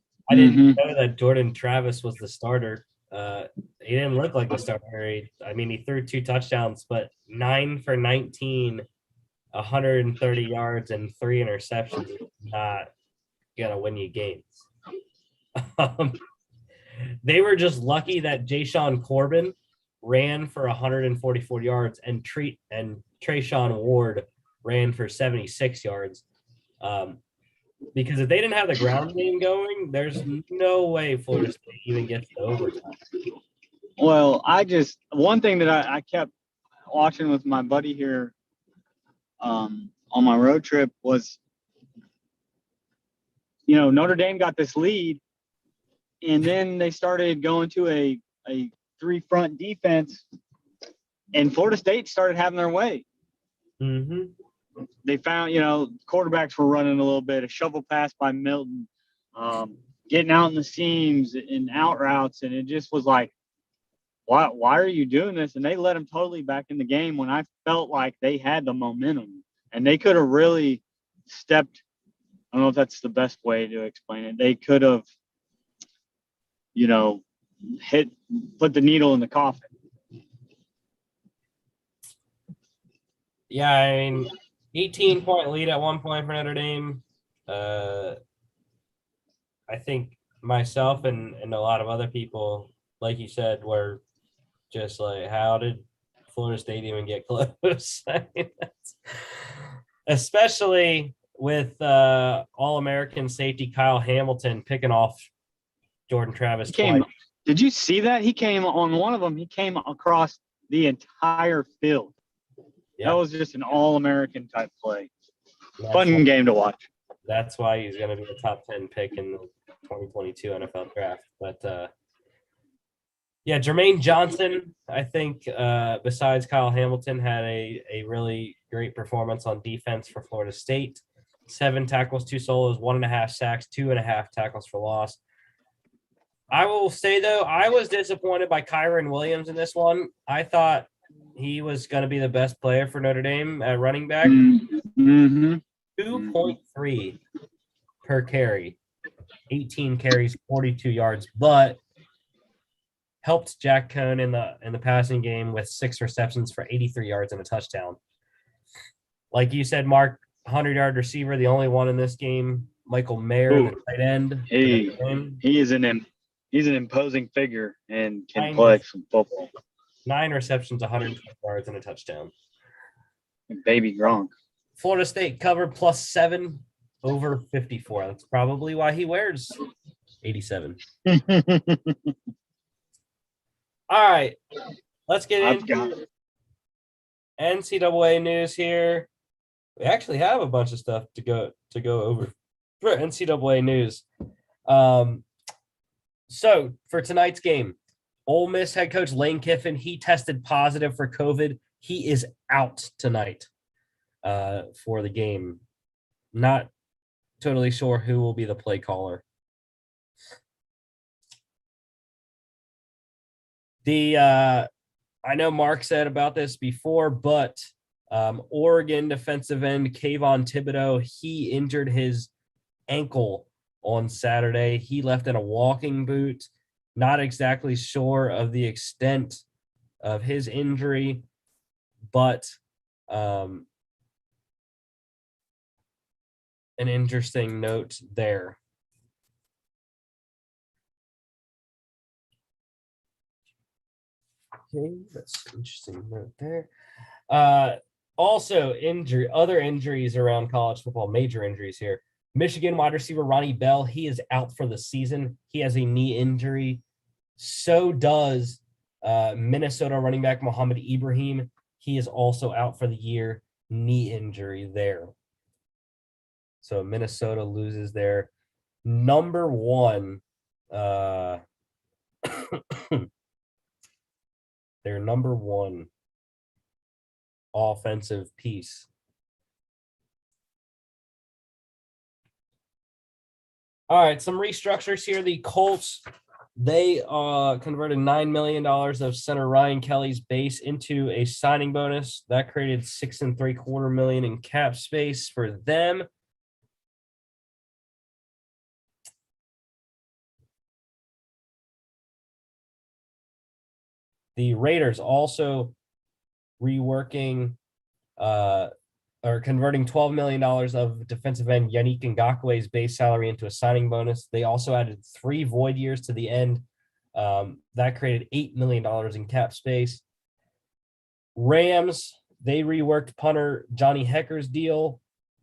Speaker 1: know that Jordan Travis was the starter. He didn't look like the starter. He threw 2 touchdowns, but 9 for 19, 130 yards and 3 interceptions is not gonna win you games. They were just lucky that Jayshawn Corbin ran for 144 yards and Trayshawn Ward ran for 76 yards. Because if they didn't have the ground game going, there's no way Florida State even gets to overtime.
Speaker 2: Well, one thing that I kept watching with my buddy here on my road trip was, Notre Dame got this lead, and then they started going to a three-front defense, and Florida State started having their way.
Speaker 1: Mm-hmm.
Speaker 2: They found, quarterbacks were running a little bit, a shovel pass by Milton, getting out in the seams and out routes, and it just was like, why are you doing this? And they let them totally back in the game when I felt like they had the momentum, and they could have really stepped. I don't know if that's the best way to explain it. They could have, put the needle in the coffin.
Speaker 1: Yeah, I mean, 18-point lead at one point for Notre Dame. I think myself and a lot of other people, like you said, were just like, how did Florida State even get close? I mean, especially with All-American safety Kyle Hamilton picking off Jordan Travis twice.
Speaker 2: Did you see that? He came on one of them. He came across the entire field. Yeah. That was just an All-American type play. Fun game to watch.
Speaker 1: That's why he's going to be a top 10 pick in the 2022 NFL draft. But, Jermaine Johnson, I think, besides Kyle Hamilton, had a really great performance on defense for Florida State. 7 tackles, 2 solos, 1.5 sacks, 2.5 tackles for loss. I will say, though, I was disappointed by Kyron Williams in this one. I thought he was going to be the best player for Notre Dame at running back.
Speaker 2: Mm-hmm.
Speaker 1: 2.3 per carry, 18 carries, 42 yards, but helped Jack Cohn in the passing game with 6 receptions for 83 yards and a touchdown. Like you said, Mark, 100-yard receiver, the only one in this game. Michael Mayer, the tight end.
Speaker 2: He's an imposing figure and can play some football.
Speaker 1: 9 receptions, 120 yards, and a touchdown.
Speaker 2: Baby Gronk.
Speaker 1: Florida State covered +7 over 54. That's probably why he wears 87. All right, let's get into NCAA news here. We actually have a bunch of stuff to go over for NCAA news. So for tonight's game, Ole Miss head coach Lane Kiffin, he tested positive for COVID. He is out tonight for the game. Not totally sure who will be the play caller. I know Mark said about this before, but Oregon defensive end Kayvon Thibodeau, he injured his ankle on Saturday. He left in a walking boot. Not exactly sure of the extent of his injury, but an interesting note there. Okay, that's an interesting note there. Also, other injuries around college football, major injuries here. Michigan wide receiver Ronnie Bell, he is out for the season. He has a knee injury. So does Minnesota running back Mohamed Ibrahim. He is also out for the year, knee injury there. So Minnesota loses their number one their number one offensive piece. All right, some restructures here. The Colts, they converted $9 million of center Ryan Kelly's base into a signing bonus. That created $6.75 million in cap space for them. The Raiders also reworking or converting $12 million of defensive end Yannick Ngakoue's base salary into a signing bonus. They also added 3 void years to the end That created $8 million in cap space. Rams, they reworked punter Johnny Hecker's deal.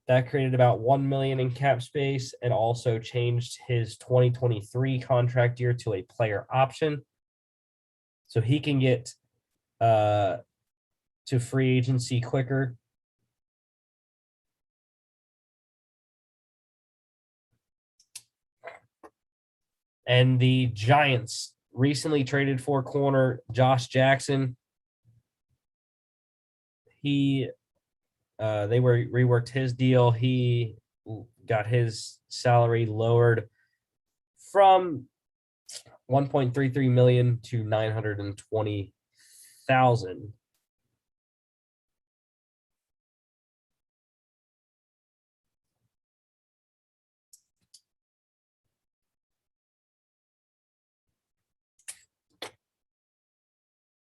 Speaker 1: That created about $1 million in cap space and also changed his 2023 contract year to a player option. So he can get to free agency quicker. And the Giants recently traded for corner Josh Jackson. They reworked his deal. He got his salary lowered from $1.33 million to $920,000.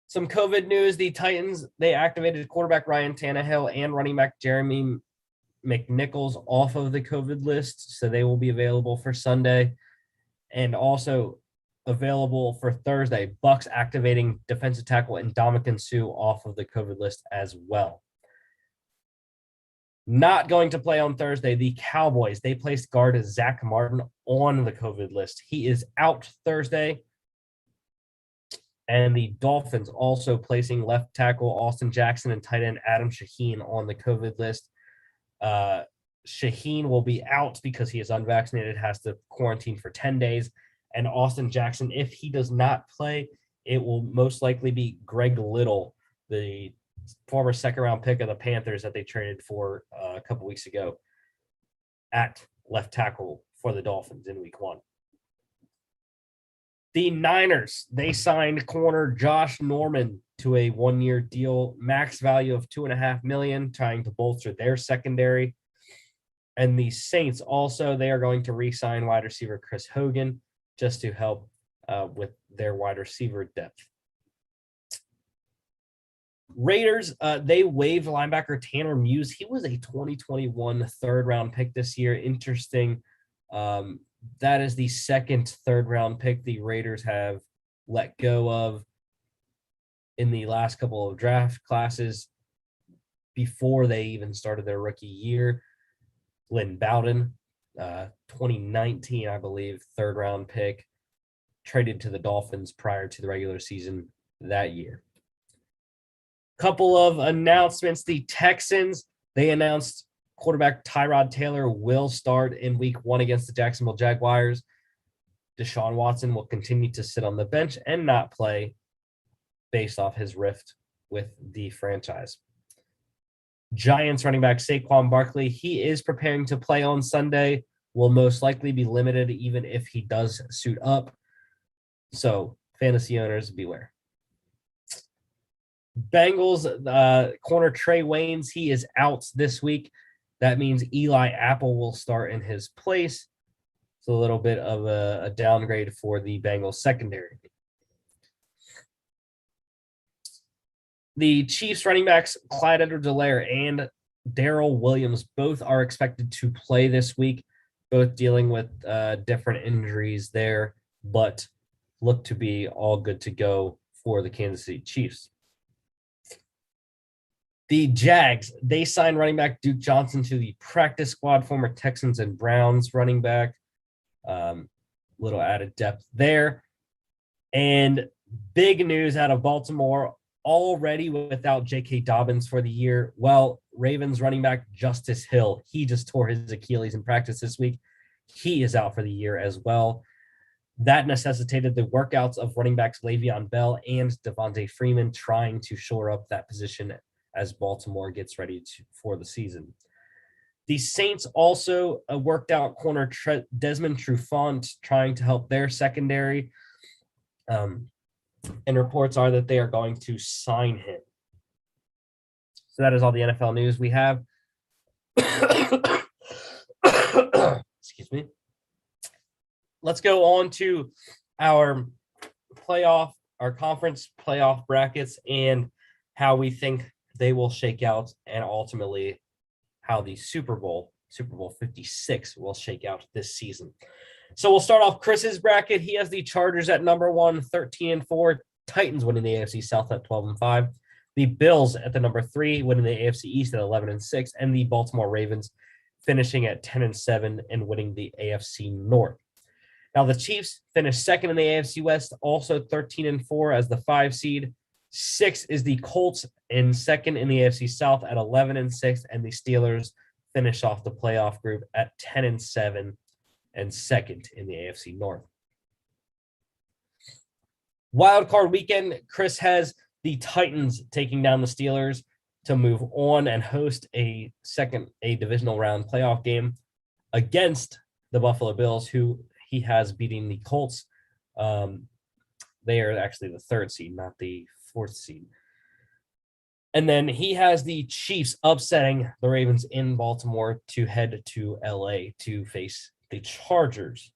Speaker 1: Some COVID news. The Titans, they activated quarterback Ryan Tannehill and running back Jeremy McNichols off of the COVID list, so they will be available for Sunday. And also available for Thursday, Bucks activating defensive tackle Ndamukong Suh off of the COVID list as well. Not going to play on Thursday, the Cowboys, they placed guard Zach Martin on the COVID list. He is out Thursday. And the Dolphins also placing left tackle Austin Jackson and tight end Adam Shaheen on the COVID list. Shaheen will be out because he is unvaccinated, has to quarantine for 10 days. And Austin Jackson, if he does not play, it will most likely be Greg Little, the former second-round pick of the Panthers that they traded for a couple weeks ago at left tackle for the Dolphins in week 1. The Niners, they signed corner Josh Norman to a 1-year deal, max value of $2.5 million, trying to bolster their secondary. And the Saints also, they are going to re-sign wide receiver Chris Hogan just to help with their wide receiver depth. Raiders, they waived linebacker Tanner Muse. He was a 2021 third-round pick this year. Interesting. That is the second third-round pick the Raiders have let go of in the last couple of draft classes before they even started their rookie year. Lynn Bowden, 2019, I believe, third-round pick, traded to the Dolphins prior to the regular season that year. Couple of announcements. The Texans, they announced quarterback Tyrod Taylor will start in week 1 against the Jacksonville Jaguars. Deshaun Watson will continue to sit on the bench and not play based off his rift with the franchise. Giants running back Saquon Barkley, he is preparing to play on Sunday, will most likely be limited even if he does suit up. So fantasy owners, beware. Bengals corner Trey Waynes, he is out this week. That means Eli Apple will start in his place. It's a little bit of a downgrade for the Bengals secondary. The Chiefs running backs Clyde Edwards-Helaire and Darrell Williams both are expected to play this week, both dealing with different injuries there, but look to be all good to go for the Kansas City Chiefs. The Jags, they signed running back Duke Johnson to the practice squad, former Texans and Browns running back. Little added depth there. And big news out of Baltimore, already without J.K. Dobbins for the year. Well, Ravens running back Justice Hill, he just tore his Achilles in practice this week. He is out for the year as well. That necessitated the workouts of running backs Le'Veon Bell and Devontae Freeman trying to shore up that position as Baltimore gets ready for the season. The Saints also worked out corner Desmond Trufant, trying to help their secondary. And reports are that they are going to sign him. So that is all the NFL news we have. Excuse me. Let's go on to our conference playoff brackets and how we think they will shake out, and ultimately how the Super Bowl 56 will shake out this season. So we'll start off Chris's bracket. He has the Chargers at number 1, 13-4. Titans winning the AFC South at 12-5. The Bills at the number 3, winning the AFC East at 11-6, and the Baltimore Ravens finishing at 10-7 and winning the AFC North. Now the Chiefs finished second in the AFC West, also 13-4 as the 5 seed. 6 is the Colts in second in the AFC South at 11-6, and the Steelers finish off the playoff group at 10-7 and second in the AFC North. Wild card weekend, Chris has the Titans taking down the Steelers to move on and host a divisional round playoff game against the Buffalo Bills, who he has beating the Colts. They are actually the 3rd seed, not the 4th seed. And then he has the Chiefs upsetting the Ravens in Baltimore to head to LA to face the Chargers.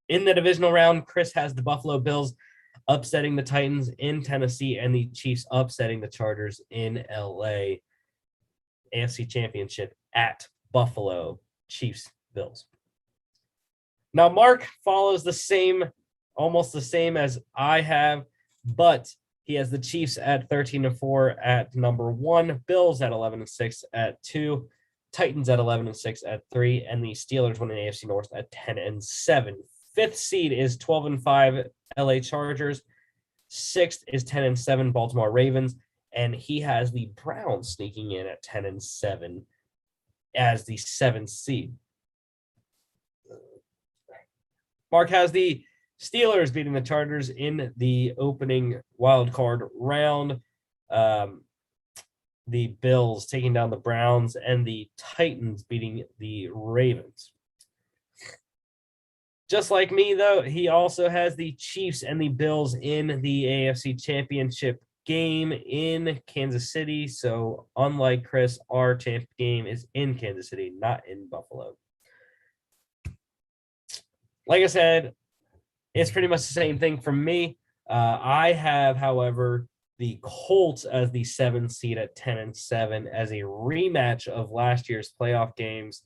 Speaker 1: In the divisional round, Chris has the Buffalo Bills upsetting the Titans in Tennessee and the Chiefs upsetting the Chargers in LA. AFC Championship at Buffalo, Chiefs, Bills. Now, Mark follows almost the same as I have, but he has the Chiefs at 13-4 at number 1, Bills at 11-6 at 2, Titans at 11-6 at 3, and the Steelers winning the AFC North at 10-7. 5th seed is 12-5 LA Chargers. 6th is 10-7 Baltimore Ravens, and he has the Browns sneaking in at 10-7 as the 7th seed. Mark has the Steelers beating the Chargers in the opening wild card round. The Bills taking down the Browns, and the Titans beating the Ravens. Just like me, though, he also has the Chiefs and the Bills in the AFC Championship game in Kansas City. So unlike Chris, our champ game is in Kansas City, not in Buffalo. Like I said, it's pretty much the same thing for me. I have, however, the Colts as the 7th seed at 10-7 as a rematch of last year's playoff games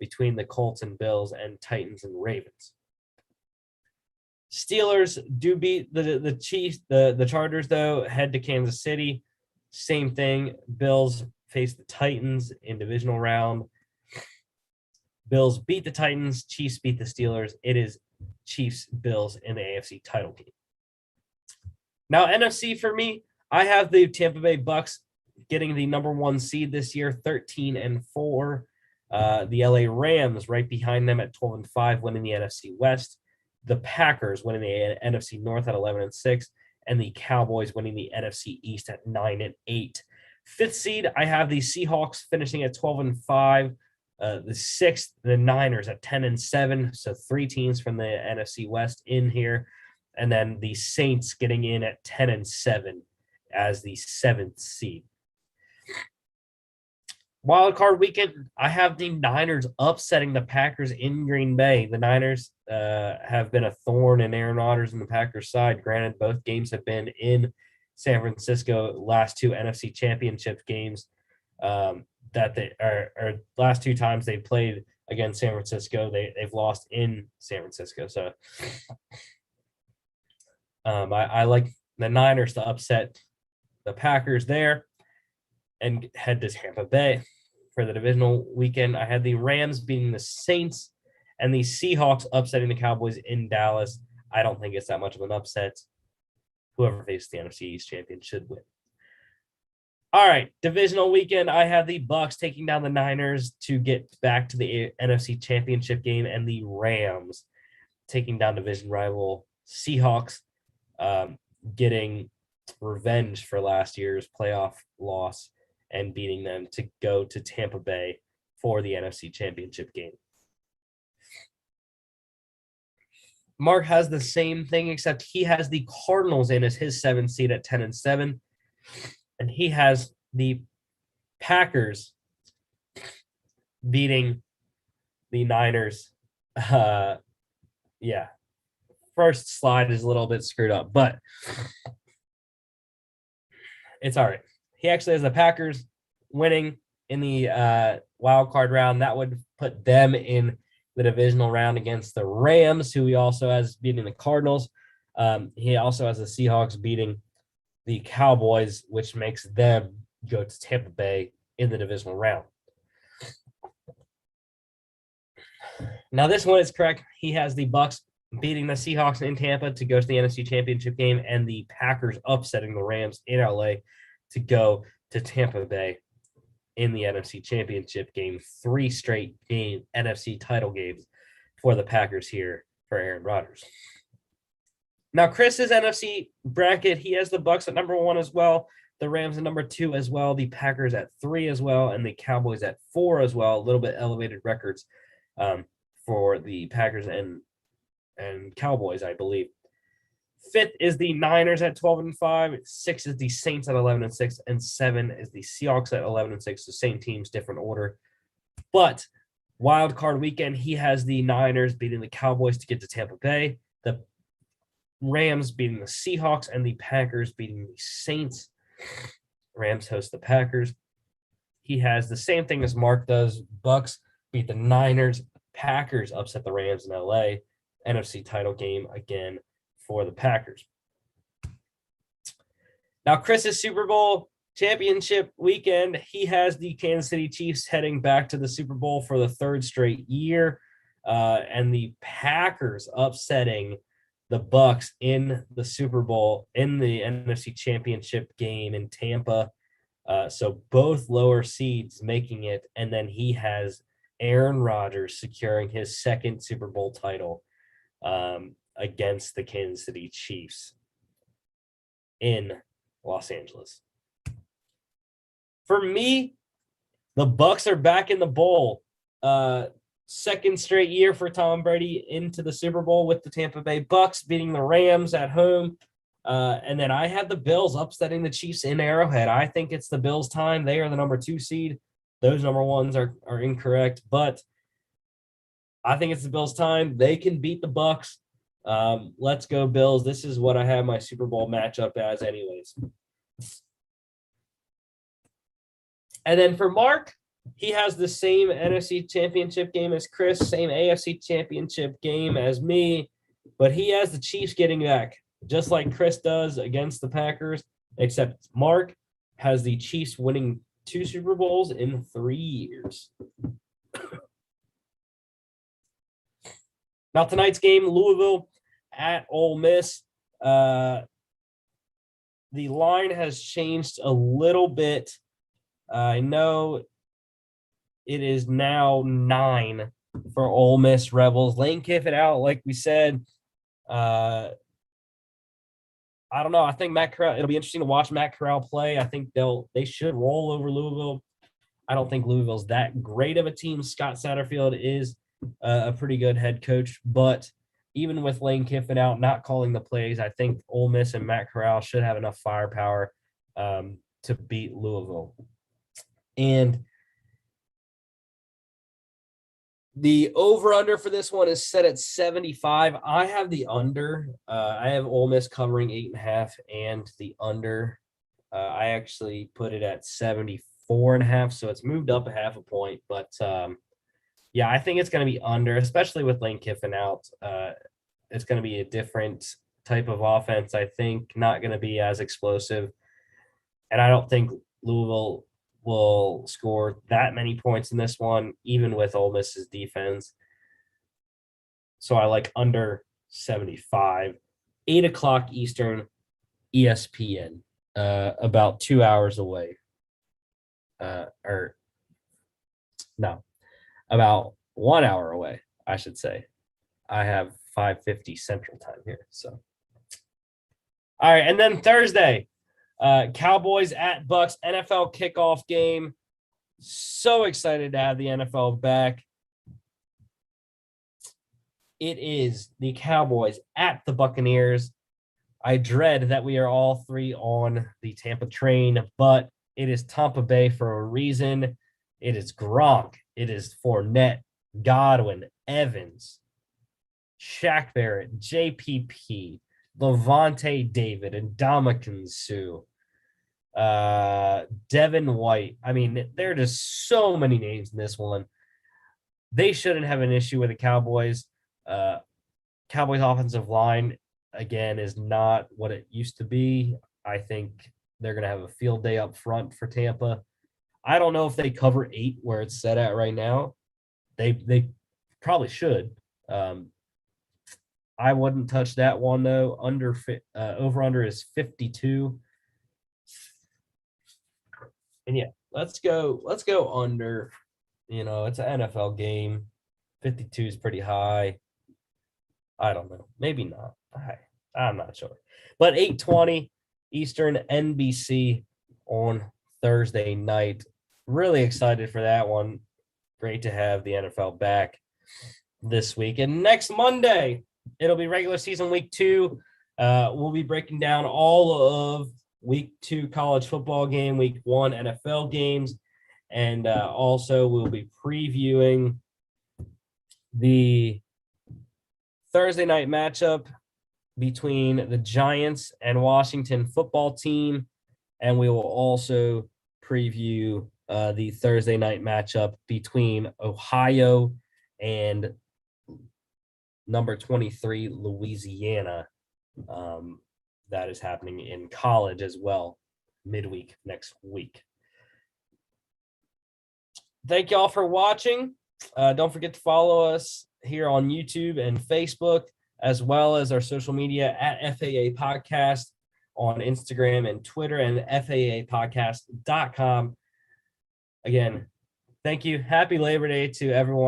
Speaker 1: between the Colts and Bills and Titans and Ravens. Steelers do beat the Chiefs, the Chargers, though, head to Kansas City. Same thing. Bills face the Titans in divisional round. Bills beat the Titans. Chiefs beat the Steelers. It is Chiefs, Bills in the AFC title game. Now, NFC for me, I have the Tampa Bay Bucks getting the number 1 seed this year, 13-4. The LA Rams right behind them at 12-5, winning the NFC West. The Packers winning the NFC North at 11-6, and the Cowboys winning the NFC East at 9-8. 5th seed, I have the Seahawks finishing at 12-5. The 6th, the Niners at 10-7. So 3 teams from the NFC West in here. And then the Saints getting in at 10-7 as the 7th seed. Wild card weekend, I have the Niners upsetting the Packers in Green Bay. The Niners have been a thorn in Aaron Rodgers and the Packers side. Granted, both games have been in San Francisco. Last 2 NFC Championship games that they are last 2 times they played against San Francisco, they've lost in San Francisco. So I like the Niners to upset the Packers there and head to Tampa Bay for the divisional weekend. I had the Rams beating the Saints and the Seahawks upsetting the Cowboys in Dallas. I don't think it's that much of an upset. Whoever faces the NFC East champion should win. All right, divisional weekend. I have the Bucks taking down the Niners to get back to the NFC Championship game, and the Rams taking down division rival Seahawks, getting revenge for last year's playoff loss and beating them to go to Tampa Bay for the NFC Championship game. Mark has the same thing, except he has the Cardinals in as his 7th seed at 10-7. And he has the Packers beating the Niners. Yeah. First slide is a little bit screwed up, but it's all right. He actually has the Packers winning in the wild card round. That would put them in the divisional round against the Rams, who he also has beating the Cardinals. He also has the Seahawks beating the Cowboys, which makes them go to Tampa Bay in the divisional round. Now, this one is correct. He has the Bucs beating the Seahawks in Tampa to go to the NFC Championship game, and the Packers upsetting the Rams in LA to go to Tampa Bay in the NFC Championship game. 3 straight game NFC title games for the Packers here for Aaron Rodgers. Now, Chris's NFC bracket, he has the Bucs at number 1 as well, the Rams at number 2 as well, the Packers at 3 as well, and the Cowboys at 4 as well. A little bit elevated records for the Packers and Cowboys, I believe. 5th is the Niners at 12-5. 6 is the Saints at 11-6, and 7 is the Seahawks at 11-6. The same teams, different order. But wild card weekend, he has the Niners beating the Cowboys to get to Tampa Bay, the Rams beating the Seahawks, and the Packers beating the Saints. Rams host the Packers. He has the same thing as Mark does. Bucs beat the Niners. Packers upset the Rams in LA. NFC title game again for the Packers. Now, Chris's Super Bowl championship weekend, he has the Kansas City Chiefs heading back to the Super Bowl for the 3rd straight year, and the Packers upsetting the Bucs in the Super Bowl in the NFC Championship game in Tampa. So both lower seeds making it, and then he has Aaron Rodgers securing his 2nd Super Bowl title against the Kansas City Chiefs in Los Angeles. For me, the Bucs are back in the bowl. 2nd straight year for Tom Brady into the Super Bowl with the Tampa Bay Bucs beating the Rams at home. And then I had the Bills upsetting the Chiefs in Arrowhead. I think it's the Bills' time. They are the number 2 seed. Those number 1s are incorrect, but I think it's the Bills' time. They can beat the Bucs. Let's go Bills. This is what I have my Super Bowl matchup as anyways. And then for Mark, he has the same NFC Championship game as Chris, same AFC Championship game as me, but he has the Chiefs getting back, just like Chris does against the Packers, except Mark has the Chiefs winning 2 Super Bowls in 3 years. Now, tonight's game, Louisville at Ole Miss. The line has changed a little bit. I know it is now 9 for Ole Miss Rebels. Lane Kiffin out, like we said. I don't know. I think Matt Corral, it'll be interesting to watch Matt Corral play. I think they should roll over Louisville. I don't think Louisville's that great of a team. Scott Satterfield is a pretty good head coach, but even with Lane Kiffin out, not calling the plays, I think Ole Miss and Matt Corral should have enough firepower to beat Louisville. And the over-under for this one is set at 75. I have the under. I have Ole Miss covering 8.5 and the under. I actually put it at 74.5, so it's moved up a half a point. But, yeah, I think it's going to be under, especially with Lane Kiffin out. It's going to be a different type of offense, I think, not going to be as explosive. And I don't think Louisville will score that many points in this one, even with Ole Miss's defense. So I like under 75. 8 o'clock Eastern, ESPN, about 2 hours away. About 1 hour away, I should say. I have 5:50 Central Time here. So, all right, and then Thursday, Cowboys at Bucs, NFL kickoff game. So excited to have the NFL back. It is the Cowboys at the Buccaneers. I dread that we are all 3 on the Tampa train, but it is Tampa Bay for a reason. It is Gronk. It is Fournette, Godwin, Evans, Shaq Barrett, JPP, Levante David, and Ndamukong Suh. Devin White. I mean, there are just so many names in this one. They shouldn't have an issue with the Cowboys. Cowboys offensive line, again, is not what it used to be. I think they're going to have a field day up front for Tampa. I don't know if they cover 8 where it's set at right now. They probably should. I wouldn't touch that one though. Over under is 52. And yeah, let's go under. It's an NFL game. 52 is pretty high. I don't know. Maybe not. I'm not sure. But 8:20 Eastern NBC on Thursday night. Really excited for that one. Great to have the NFL back this week. And next Monday, it'll be regular season week 2. We'll be breaking down all of week 2 college football game, week 1 NFL games. And also we'll be previewing the Thursday night matchup between the Giants and Washington football team. And we will also preview the Thursday night matchup between Ohio and number 23, Louisiana. That is happening in college as well, midweek next week. Thank y'all for watching. Don't forget to follow us here on YouTube and Facebook, as well as our social media at FAA Podcast on Instagram and Twitter, and FAApodcast.com. Again, thank you. Happy Labor Day to everyone.